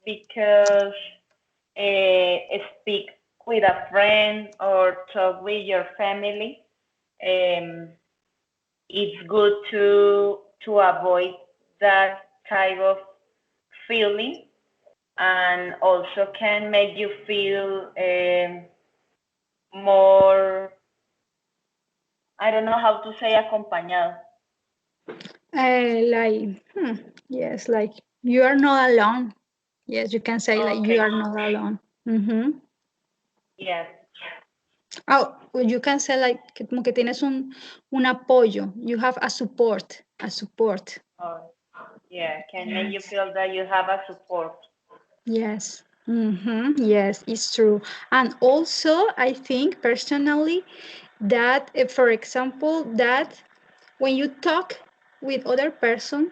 [SPEAKER 3] Because speak with a friend or talk with your family. It's good to avoid that type of feeling, and also can make you feel more, I don't know how to say, acompañado.
[SPEAKER 1] Yes, like you are not alone. Yes, you can say like you are not alone.
[SPEAKER 3] Yes.
[SPEAKER 1] Oh, you can say like como que tienes un apoyo. You have a support.
[SPEAKER 3] Oh, yeah, can make you feel that you have a support.
[SPEAKER 1] Yes. Yes, it's true. And also, I think personally that, for example, that when you talk with other person,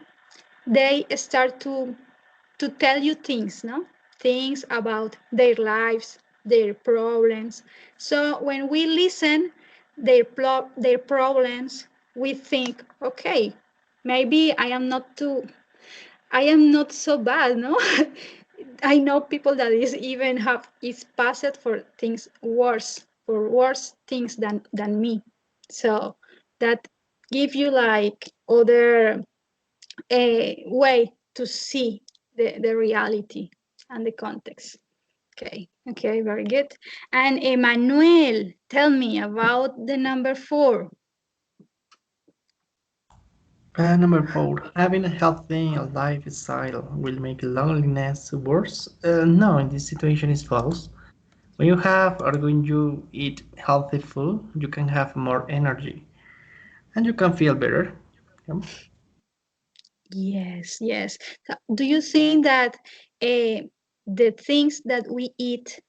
[SPEAKER 1] they start to tell you things, no? Things about their lives, their problems. So when we listen their problems, we think, okay, maybe I am not so bad, no? I know people that is passed for things worse, for worse things than me. So that give you like other way to see the reality and the context. Okay, very good. And Emmanuel, tell me about the number 4.
[SPEAKER 4] Number 4, having a healthy lifestyle will make loneliness worse. No, in this situation is false. When you have or when you eat healthy food, you can have more energy and you can feel better. Yeah.
[SPEAKER 1] Yes. So do you think that the things that we eat,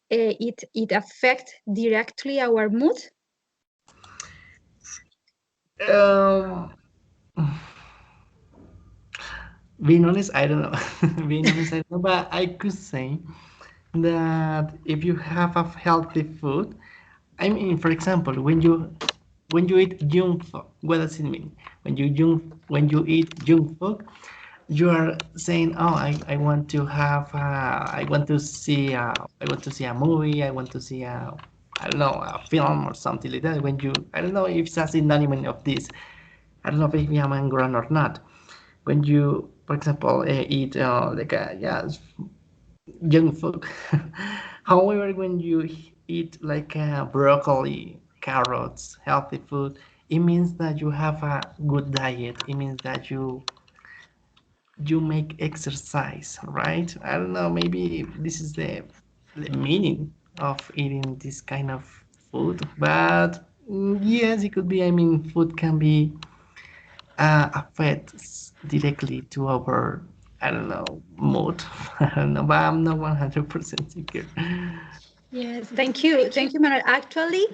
[SPEAKER 1] it affect directly our mood?
[SPEAKER 4] Um, being honest, I don't know. Being honest, I don't know, but I could say that if you have a healthy food, I mean, for example, when you eat junk food, what does it mean? When you eat junk food, you are saying, "Oh, I want to have, I want to see, I want to see a movie, I want to see a, I don't know, a film or something like that." When you, I don't know if it's a synonym of this. I don't know if I'm angry or not. When you, for example, eat like a junk food. However, when you eat like broccoli, carrots, healthy food, it means that you have a good diet. It means that you make exercise, right? I don't know, maybe this is the meaning of eating this kind of food, but yes, it could be. I mean, food can be affects directly to our, I don't know, mood. I don't know, but I'm not 100% secure.
[SPEAKER 1] Yes, thank you, Manuel. Actually,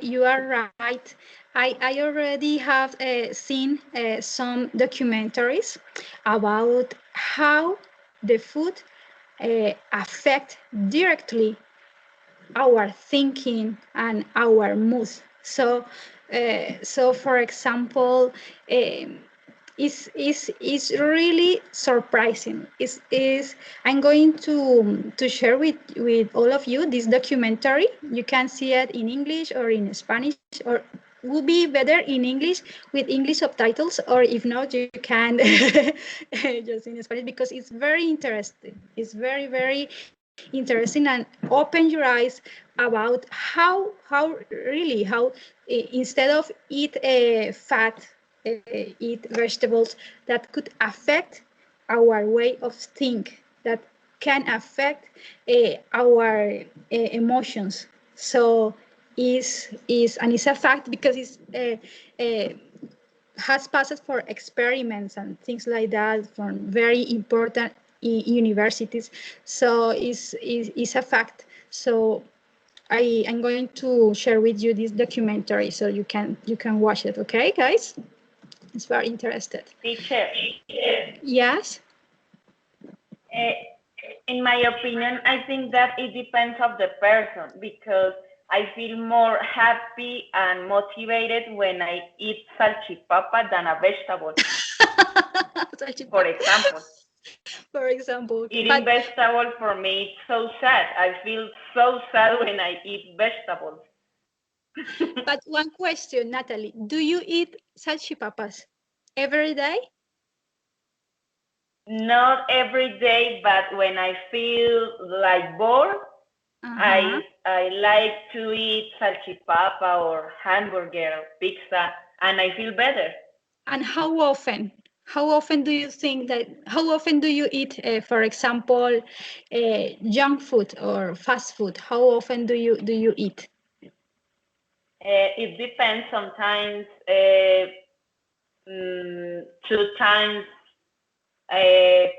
[SPEAKER 1] you are right. I already have seen some documentaries about how the food affect directly our thinking and our mood. So for example, is really surprising. Is I'm going to share with all of you this documentary. You can see it in English or in Spanish, or would be better in English with English subtitles, or if not, you can just in Spanish, because it's very interesting. It's very interesting, and open your eyes about how really how instead of eat fat, eat vegetables that could affect our way of think, that can affect our emotions. So is and it's a fact because it's uh, has passed for experiments and things like that from very important universities. So it's a fact. So I'm going to share with you this documentary so you can watch it. Okay, guys? It's very interested.
[SPEAKER 3] Teacher,
[SPEAKER 1] Yes.
[SPEAKER 3] eh, in my opinion, I think that it depends of the person, because I feel more happy and motivated when I eat salchipapa than a vegetable. For example.
[SPEAKER 1] For example.
[SPEAKER 3] Eating vegetable for me, it's so sad. I feel so sad when I eat vegetables.
[SPEAKER 1] But one question, Natalie, do you eat salchipapas every day?
[SPEAKER 3] Not every day, but when I feel like bored, I like to eat salchipapa or hamburger, pizza, and I feel better.
[SPEAKER 1] And how often? How often do you think that? How often do you eat, for example, junk food or fast food? How often do you eat?
[SPEAKER 3] It depends. Sometimes 2 times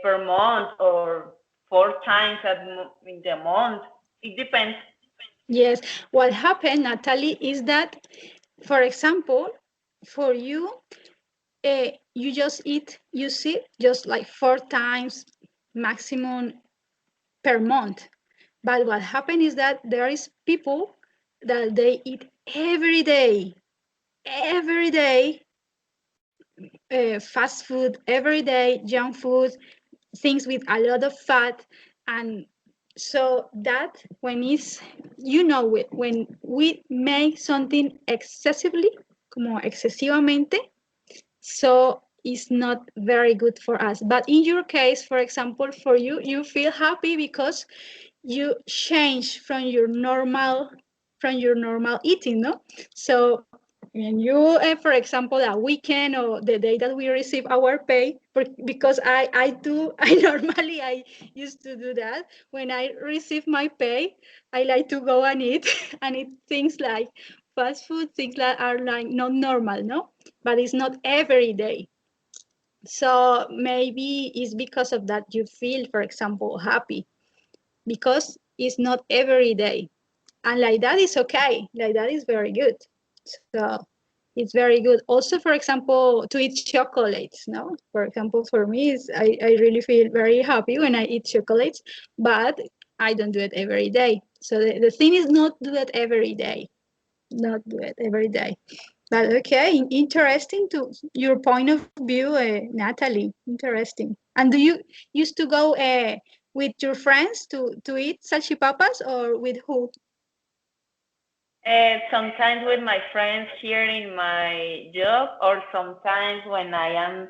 [SPEAKER 3] per month or 4 times in the month. It depends.
[SPEAKER 1] Yes. What happened, Natalie, is that, for example, for you, you just eat, you see, just like 4 times maximum per month. But what happened is that there is people that they eat every day, fast food, every day junk food, things with a lot of fat. And so that when is, you know, when we make something excessively, como excesivamente, so it's not very good for us. But in your case, for example, for you, you feel happy because you change from your normal eating, no? So when you, for example, a weekend or the day that we receive our pay, because I normally I used to do that. When I receive my pay, I like to go and eat and eat things like fast food, things that are like not normal, no? But it's not every day. So maybe it's because of that you feel, for example, happy, because it's not every day. And like that is okay. Like that is very good. So it's very good. Also, for example, to eat chocolates, no? For example, for me, I really feel very happy when I eat chocolates, but I don't do it every day. So the thing is not do it every day. Not do it every day. But okay, interesting to your point of view, Natalie. Interesting. And do you used to go with your friends to eat salchipapas, or with who?
[SPEAKER 3] Sometimes with my friends here in my job, or sometimes when I am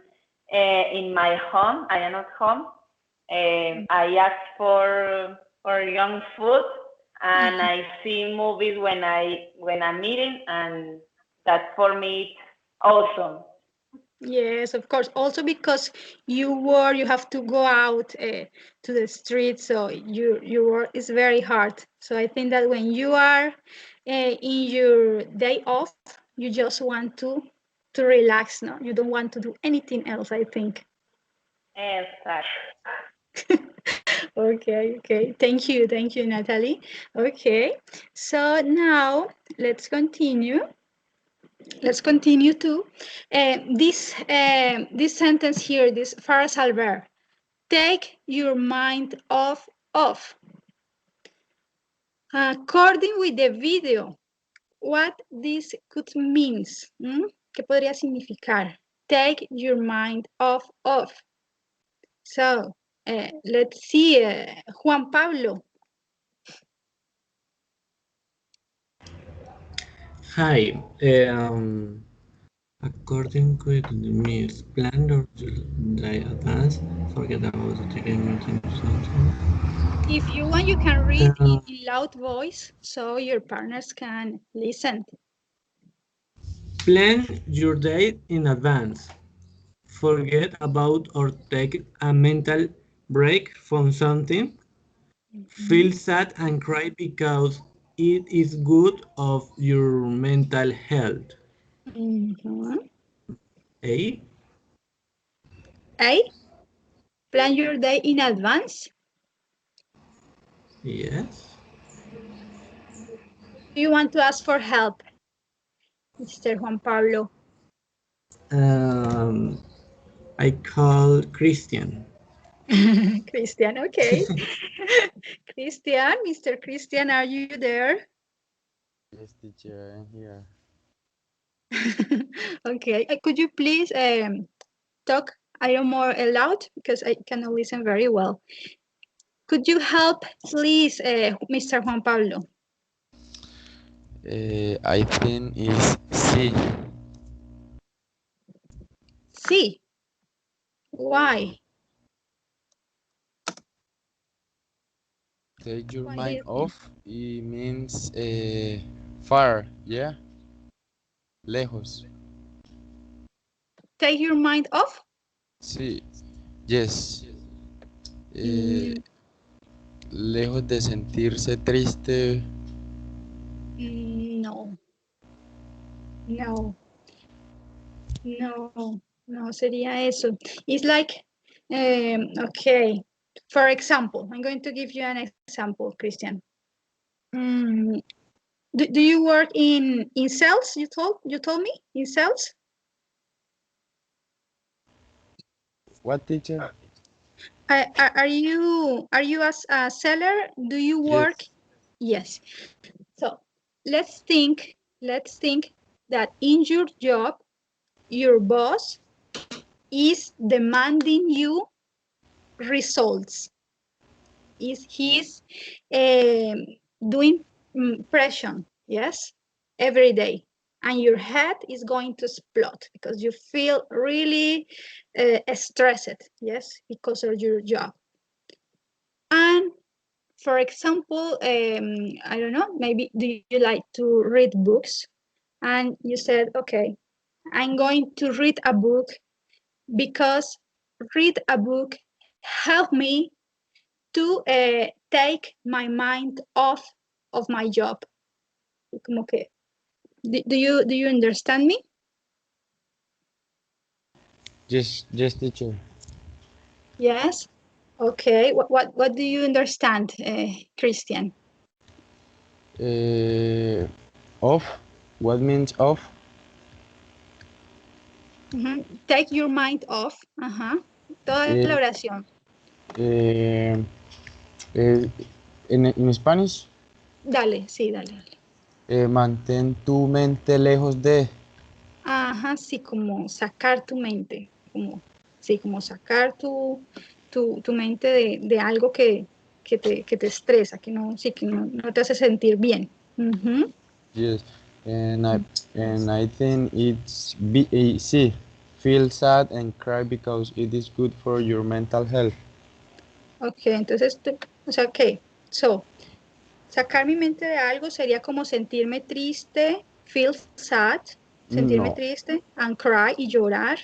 [SPEAKER 3] in my home, I am at home. I ask for young food, and I see movies when I'm eating, and that for me it's awesome.
[SPEAKER 1] Yes, of course. Also because you have to go out to the street, so you work is very hard. So I think that when you are in your day off, you just want to relax. No, you don't want to do anything else, I think.
[SPEAKER 3] Exactly.
[SPEAKER 1] Okay. Thank you, Natalie. Okay, so now let's continue. Let's continue to this sentence here, this phrasal verb. Take your mind off. According with the video, what this could means? ¿Qué podría significar? Take your mind off. So let's see, Juan Pablo.
[SPEAKER 5] Hi. According to the meals planned or day advance, forget about the taking something.
[SPEAKER 1] If you want, you can read in loud voice so your partners can listen.
[SPEAKER 5] Plan your day in advance. Forget about or take a mental break from something. Feel sad and cry because it is good of your mental health. A.
[SPEAKER 1] Plan your day in advance.
[SPEAKER 5] Yes.
[SPEAKER 1] Do you want to ask for help, Mr. Juan Pablo?
[SPEAKER 5] I call Christian.
[SPEAKER 1] Christian, okay. Christian, Mr. Christian, are you there?
[SPEAKER 2] Yes, teacher, I'm here.
[SPEAKER 1] Okay, could you please talk a little more loud, because I cannot listen very well. Could you help, please, Mr. Juan Pablo?
[SPEAKER 2] I think it's C.
[SPEAKER 1] C. Why?
[SPEAKER 2] Take your
[SPEAKER 1] Why
[SPEAKER 2] mind
[SPEAKER 1] is
[SPEAKER 2] off. It means far, yeah? Lejos.
[SPEAKER 1] Take your mind off?
[SPEAKER 2] Sí, yes. Lejos de sentirse triste.
[SPEAKER 1] No, sería eso. It's like, okay, for example, I'm going to give you an example, Christian. Do you work in sales? You told me in sales?
[SPEAKER 2] What, teacher?
[SPEAKER 1] Are you as a seller? Do you work? Yes. So let's think that in your job, your boss is demanding you results. He's doing pressure, yes, every day. And your head is going to explode because you feel really stressed, yes, because of your job. And for example, I don't know, maybe do you like to read books? And you said, okay, I'm going to read a book because read a book help me to take my mind off of my job. Como que, do you understand me?
[SPEAKER 2] Yes, teacher.
[SPEAKER 1] Yes. Okay. What do you understand, Christian?
[SPEAKER 2] Off. What means off?
[SPEAKER 1] Take your mind off. Toda la oración.
[SPEAKER 2] En Spanish.
[SPEAKER 1] Dale, sí, dale.
[SPEAKER 2] Mantén tu mente lejos de.
[SPEAKER 1] Ajá, sí, como sacar tu mente, como sacar tu mente de algo que te estresa, que no te hace sentir bien.
[SPEAKER 2] Yes, and I think it's easy. Feel sad and cry because it is good for your mental health.
[SPEAKER 1] Ok, entonces, ok, so, sacar mi mente de algo sería como sentirme triste, feel sad, sentirme
[SPEAKER 2] No.
[SPEAKER 1] triste, and cry y llorar.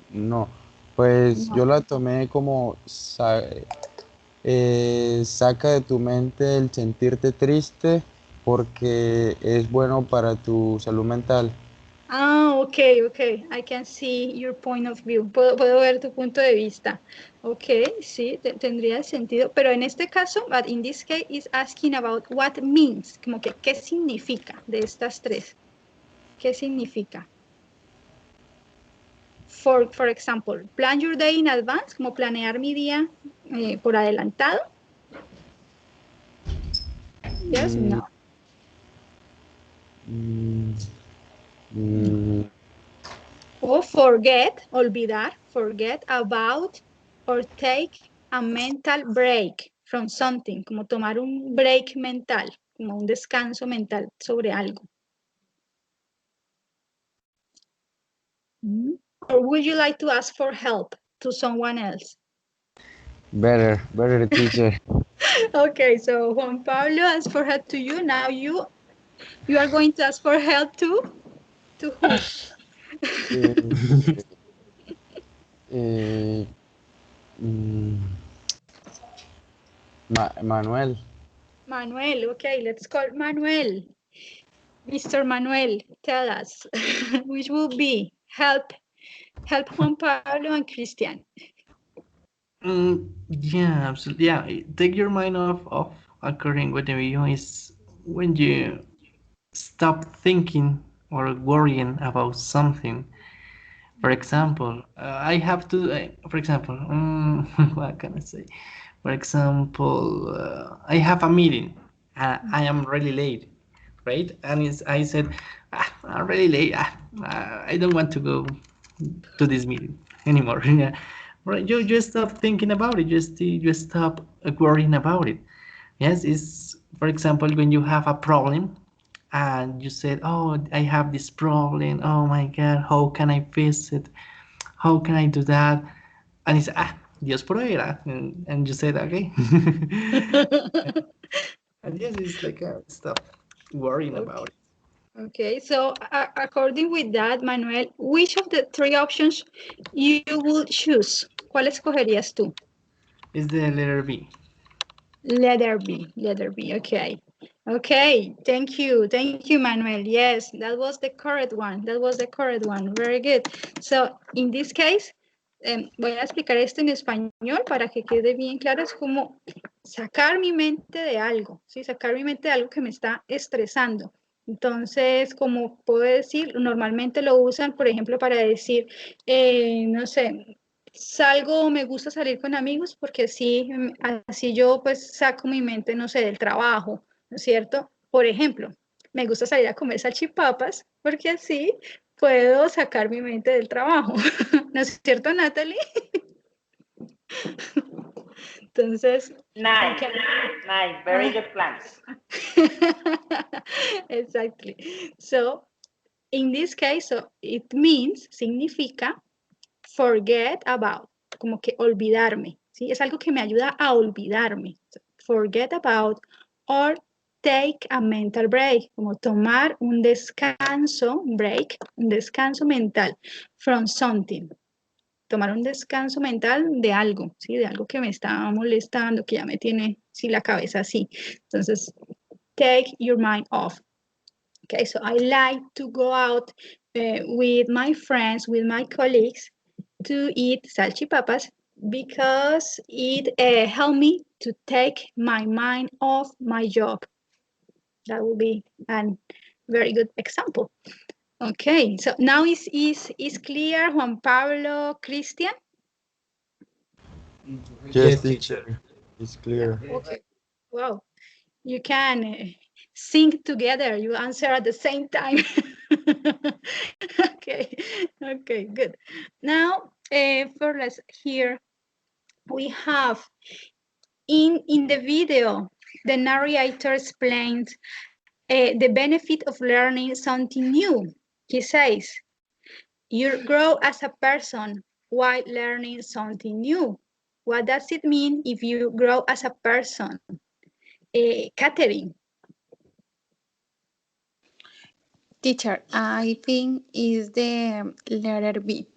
[SPEAKER 2] No, pues
[SPEAKER 1] No.
[SPEAKER 2] yo la tomé como saca de tu mente el sentirte triste porque es bueno para tu salud mental.
[SPEAKER 1] Ah, ok, I can see your point of view. Puedo ver tu punto de vista. Ok, sí, tendría sentido. Pero en este caso, but in this case, is asking about what means. Como que, ¿qué significa de estas tres? ¿Qué significa? For example, plan your day in advance, como planear mi día por adelantado. Yes, no. O forget, olvidar, forget about, or take a mental break from something, como tomar un break mental, como un descanso mental sobre algo. Or would you like to ask for help to someone else?
[SPEAKER 2] Better teacher.
[SPEAKER 1] Okay, so Juan Pablo asked for help to you. Now you are going to ask for help to who?
[SPEAKER 2] Manuel.
[SPEAKER 1] Manuel, okay, let's call Manuel. Mr. Manuel, tell us, which will be help Juan Pablo and Christian.
[SPEAKER 4] Yeah, absolutely. Yeah, take your mind off occurring with the video is when you stop thinking or worrying about something. For example, I have to, for example, what can I say? For example, I have a meeting. I am really late, right? And I said, I'm really late. I don't want to go to this meeting anymore. Yeah. Right? You just stop thinking about it. You stop worrying about it. Yes, it's for example when you have a problem and you said, "Oh, I have this problem. Oh my God, how can I fix it? How can I do that?" And it's Dios proveerá, and you said, "Okay." And yes, it's like stop worrying about it.
[SPEAKER 1] Okay, so according with that, Manuel, which of the three options you would choose? ¿Cuál escogerías tú?
[SPEAKER 4] It's the letter B.
[SPEAKER 1] Letter B, okay. Okay, thank you, Manuel. Yes, that was the correct one. Very good. So, in this case, voy a explicar esto en español para que quede bien claro. Es como sacar mi mente de algo, ¿sí? Sacar mi mente de algo que me está estresando. Entonces, como puedo decir, normalmente lo usan, por ejemplo, para decir, no sé, me gusta salir con amigos porque así yo pues saco mi mente, no sé, del trabajo, ¿no es cierto? Por ejemplo, me gusta salir a comer salchipapas porque así puedo sacar mi mente del trabajo. ¿No es cierto, Natalie? Entonces,
[SPEAKER 3] Nice, nice, very good plan.
[SPEAKER 1] exactly. So, in this case, so it means, significa forget about, como que olvidarme, ¿sí? Es algo que me ayuda a olvidarme. Forget about or take a mental break, como tomar un descanso, break, un descanso mental from something. Tomar un descanso mental de algo, ¿sí? De algo que me está molestando, que ya me tiene, sí, la cabeza así. Entonces, take your mind off. Okay, so I like to go out with my friends, with my colleagues, to eat salchipapas because it helped me to take my mind off my job. That would be a very good example. Okay, so now is clear, Juan Pablo, Christian?
[SPEAKER 2] Yes, teacher. It's clear.
[SPEAKER 1] Okay, wow. You can sing together, you answer at the same time. Okay, good. Now, for us here, we have in the video, the narrator explains the benefit of learning something new. He says, you grow as a person while learning something new. What does it mean if you grow as a person? Catherine.
[SPEAKER 6] Teacher, I think is the letter B.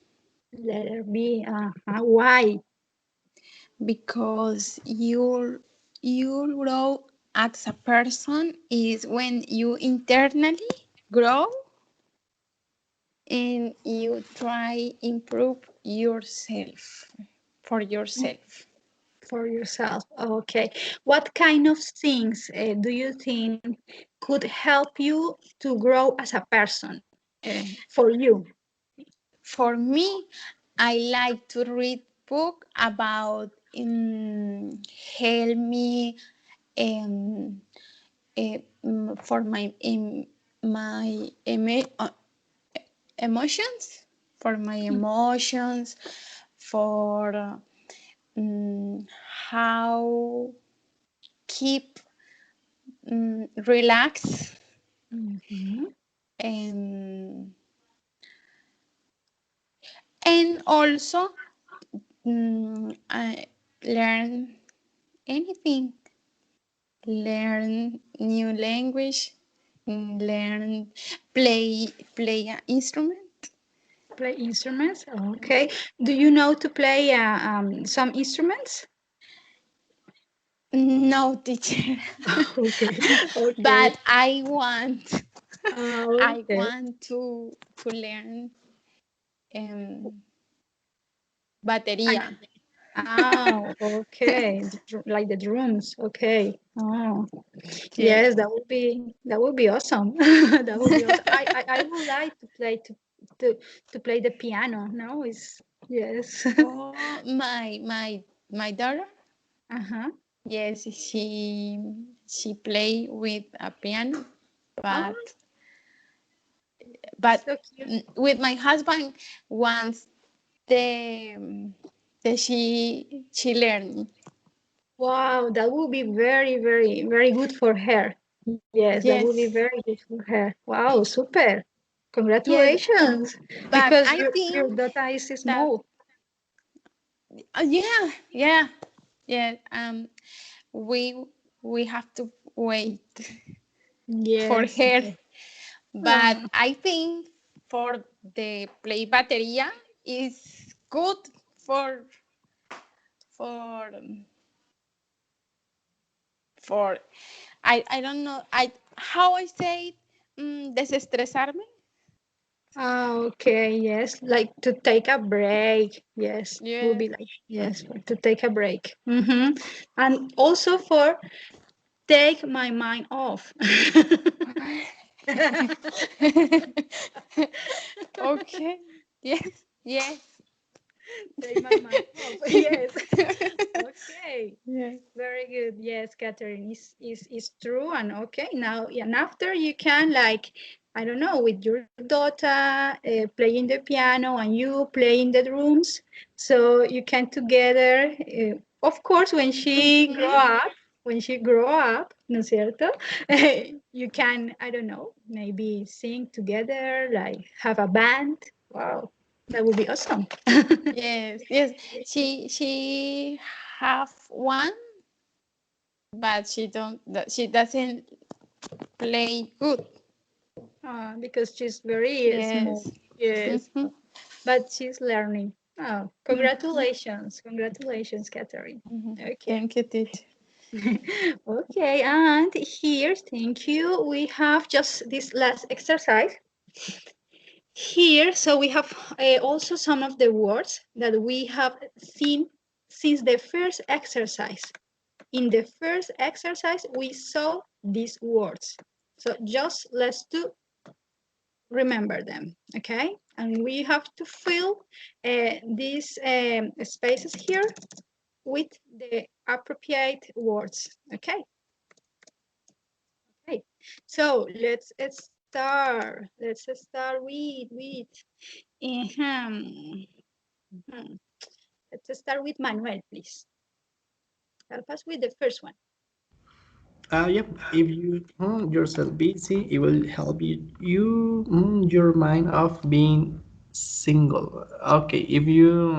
[SPEAKER 1] Letter B. Why?
[SPEAKER 6] Because you grow as a person is when you internally grow and you try improve yourself for yourself.
[SPEAKER 1] For yourself. Okay. What kind of things do you think could help you to grow as a person for you?
[SPEAKER 6] For me, I like to read book about help me for my emotions, for my emotions, for how keep relax and also I learn anything, learn new language, learn play an instrument.
[SPEAKER 1] Play instruments. Okay. Do you know to play some instruments?
[SPEAKER 6] No, teacher.
[SPEAKER 1] Okay.
[SPEAKER 6] But I want.
[SPEAKER 1] Okay.
[SPEAKER 6] I want to learn batería.
[SPEAKER 1] Okay. Like the drums. Okay. Oh, yes. That would be awesome. That would be awesome. I would like to play the piano. No, it's yes.
[SPEAKER 6] Oh, my daughter. Yes, she play with a piano, but
[SPEAKER 1] so
[SPEAKER 6] with my husband once she learned.
[SPEAKER 1] Wow, that would be very, very, very good for her. Yes, that would be very good for her. Wow, super. Congratulations.
[SPEAKER 6] Yes,
[SPEAKER 1] because
[SPEAKER 6] I
[SPEAKER 1] your daughter is small.
[SPEAKER 6] Yeah. We have to wait for her. But I think for the play batería is good for I don't know how I say desestresarme.
[SPEAKER 1] Okay, yes, like to take a break. Yes, will be like yes, to take a break. And also for take my mind off.
[SPEAKER 6] Okay. Yes.
[SPEAKER 1] Take my mind off. Yes. Okay. Yes. Very good. Yes, Catherine, is true. And okay, now and after you can like, I don't know, with your daughter playing the piano and you playing the drums, so you can together of course, when she grow up, ¿no es cierto? You can, I don't know, maybe sing together, like have a band. Wow, that would be awesome.
[SPEAKER 6] Yes, yes. She have one, but she doesn't play good.
[SPEAKER 1] Because she's very small.
[SPEAKER 6] Yes.
[SPEAKER 1] Yes,
[SPEAKER 6] Mhm.
[SPEAKER 1] but she's learning. Oh, congratulations, congratulations, Catherine. Okay.
[SPEAKER 6] Thank you, teacher.
[SPEAKER 1] Okay, and here, thank you. We have just this last exercise here. So we have also some of the words that we have seen since the first exercise. In the first exercise, we saw these words. So just let's do remember them, okay? And we have to fill these spaces here with the appropriate words, okay? Okay, so let's start. Let's start with let's start with Manuel, please. Help us with the first one.
[SPEAKER 4] Yep. If you yourself busy, it will help your mind of being single. Okay. If you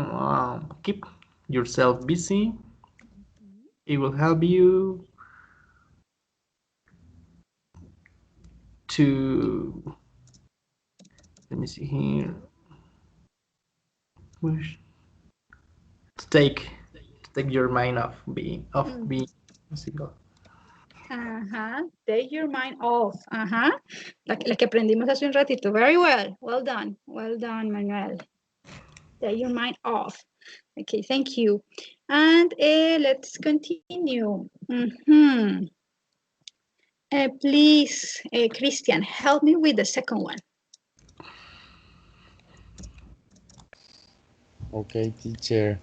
[SPEAKER 4] keep yourself busy, it will help you to. Let me see here. Wish to take your mind off being single.
[SPEAKER 1] Take your mind off. La que aprendimos hace un ratito. Very well. Well done. Well done, Manuel. Take your mind off. Okay, thank you. And let's continue. Please, Christian, help me with the second one.
[SPEAKER 2] Okay, teacher.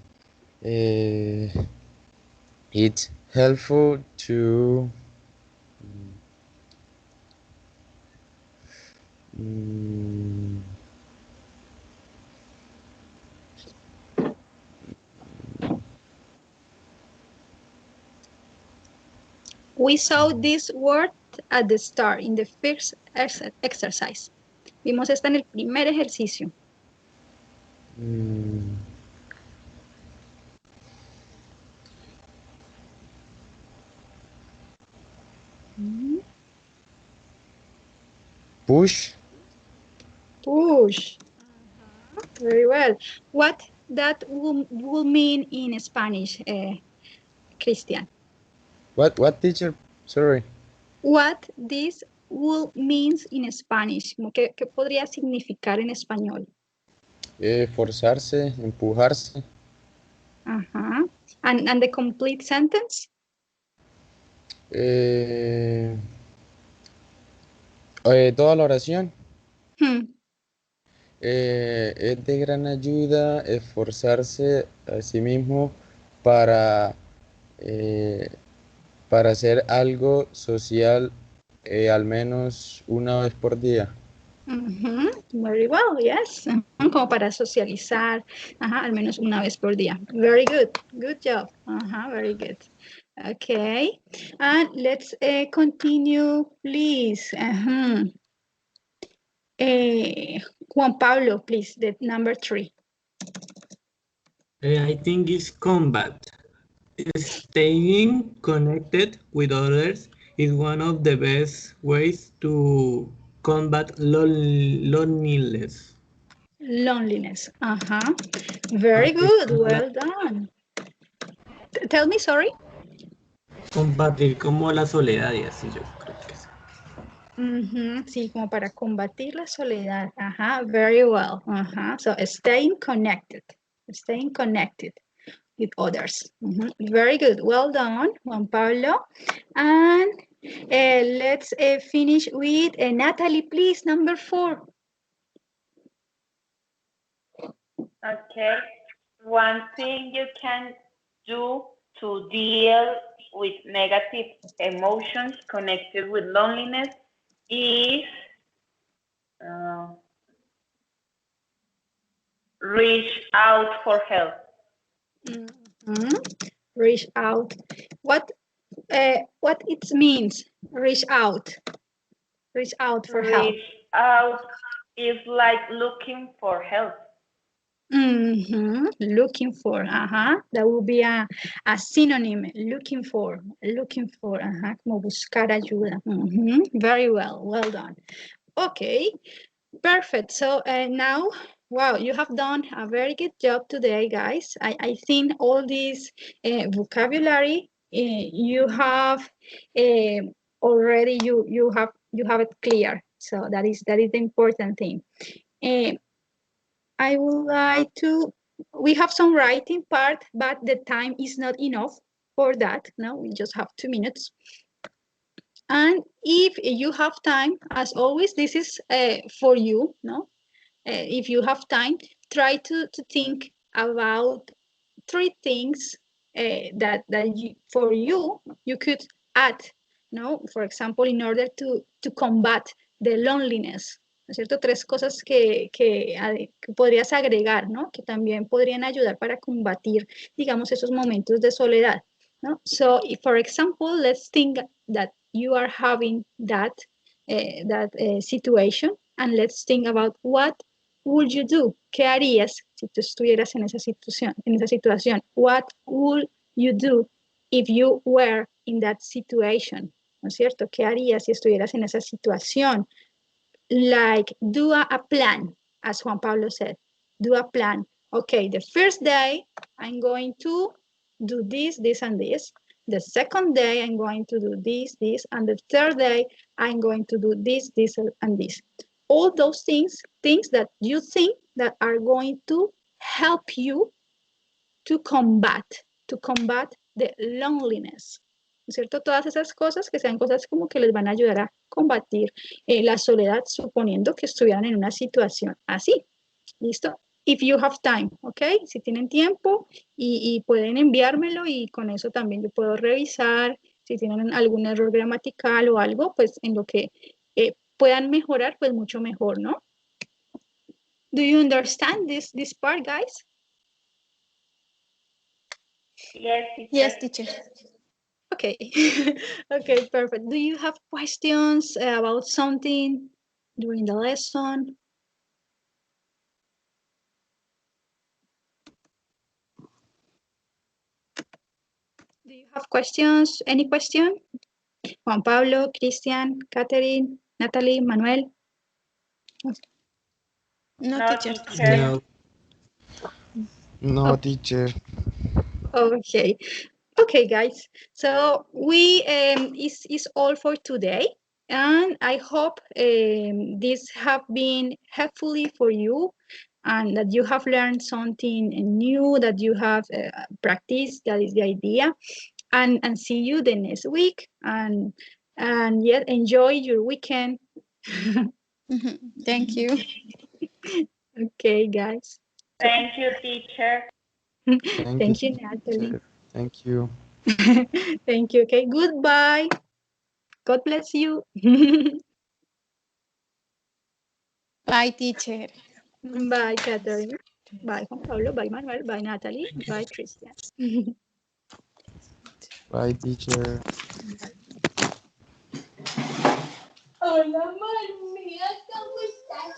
[SPEAKER 2] It's helpful to mm,
[SPEAKER 1] We saw this word at the start, in the first exercise. Vimos esta en el primer ejercicio.
[SPEAKER 2] mm, push.
[SPEAKER 1] Push. Very well. What that will mean in Spanish, Christian?
[SPEAKER 2] What teacher? Sorry.
[SPEAKER 1] What this will means in Spanish? ¿Qué podría significar en español?
[SPEAKER 2] Forzarse, empujarse.
[SPEAKER 1] And the complete sentence?
[SPEAKER 2] Toda la oración.
[SPEAKER 1] Hmm.
[SPEAKER 2] Es de gran ayuda esforzarse a sí mismo para, para hacer algo social al menos una vez por día.
[SPEAKER 1] Very well, yes. Como para socializar, al menos una vez por día. Very good. Good job. Very good. Okay. And let's continue, please. Juan Pablo, please, the number 3.
[SPEAKER 5] I think it's combat. Staying connected with others is one of the best ways to combat loneliness.
[SPEAKER 1] Loneliness. Very good. Well done. Tell me, sorry.
[SPEAKER 5] Combatir como la soledad y así yo creo que sí.
[SPEAKER 1] Sí, como para combatir la soledad. Very well. So staying connected with others. Very good. Well done, Juan Pablo. And let's finish with Natalie, please, number 4.
[SPEAKER 3] Okay. One thing you can do to deal with negative emotions connected with loneliness is reach out for help.
[SPEAKER 1] Reach out. What it means? Reach out. Reach out for help.
[SPEAKER 3] Reach out is like looking for help.
[SPEAKER 1] Looking for, that would be a synonym, looking for, como buscar ayuda. Very well done. Okay, perfect. So now, wow, you have done a very good job today, guys. I think all this vocabulary you have already you have it clear. So that is the important thing. I would like to, we have some writing part, but the time is not enough for that. No, we just have 2 minutes. And if you have time, as always, this is for you, no? If you have time, try to think about 3 things that for you could add, no? For example, in order to combat the loneliness, ¿no es cierto? 3 cosas que podrías agregar, ¿no? Que también podrían ayudar para combatir, digamos, esos momentos de soledad, ¿no? So, if, for example, let's think that you are having that situation, and let's think about what would you do? ¿Qué harías si tú estuvieras en esa situación? What would you do if you were in that situation? ¿No es cierto? ¿Qué harías si estuvieras en esa situación? Like, do a plan, as Juan Pablo said. Do a plan. Okay, the first day, I'm going to do this, this, and this. The second day, I'm going to do this, this, and the third day, I'm going to do this, this, and this. All those things that you think that are going to help you to combat the loneliness. ¿No es cierto? Todas esas cosas que sean cosas como que les van a ayudar a combatir la soledad, suponiendo que estuvieran en una situación así. ¿Listo? If you have time, ¿ok? Si tienen tiempo y pueden enviármelo y con eso también yo puedo revisar. Si tienen algún error gramatical o algo, pues en lo que puedan mejorar, pues mucho mejor, ¿no? Do you understand this part, guys?
[SPEAKER 3] Yes, teacher.
[SPEAKER 6] Yes, teacher.
[SPEAKER 1] Okay. Okay, perfect. Do you have questions about something during the lesson? Do you have questions? Any question? Juan Pablo, Christian, Catherine, Natalie, Manuel?
[SPEAKER 6] No, teacher.
[SPEAKER 5] No.
[SPEAKER 2] No, teacher.
[SPEAKER 1] Okay. Okay, guys. So we is all for today, and I hope this have been helpfully for you, and that you have learned something new, that you have practiced. That is the idea, and see you the next week, and yet enjoy your weekend.
[SPEAKER 6] Thank you.
[SPEAKER 1] Okay, guys.
[SPEAKER 3] Thank you, teacher.
[SPEAKER 1] Thank you, Natalie.
[SPEAKER 2] Teacher. Thank you.
[SPEAKER 1] Thank you. Okay, goodbye. God bless you.
[SPEAKER 6] Bye, teacher.
[SPEAKER 1] Bye, Catherine. Bye, Juan Pablo. Bye, Manuel. Bye, Natalie. Bye, Christian.
[SPEAKER 2] Bye, teacher.
[SPEAKER 1] Hola, mami. ¿Cómo estás?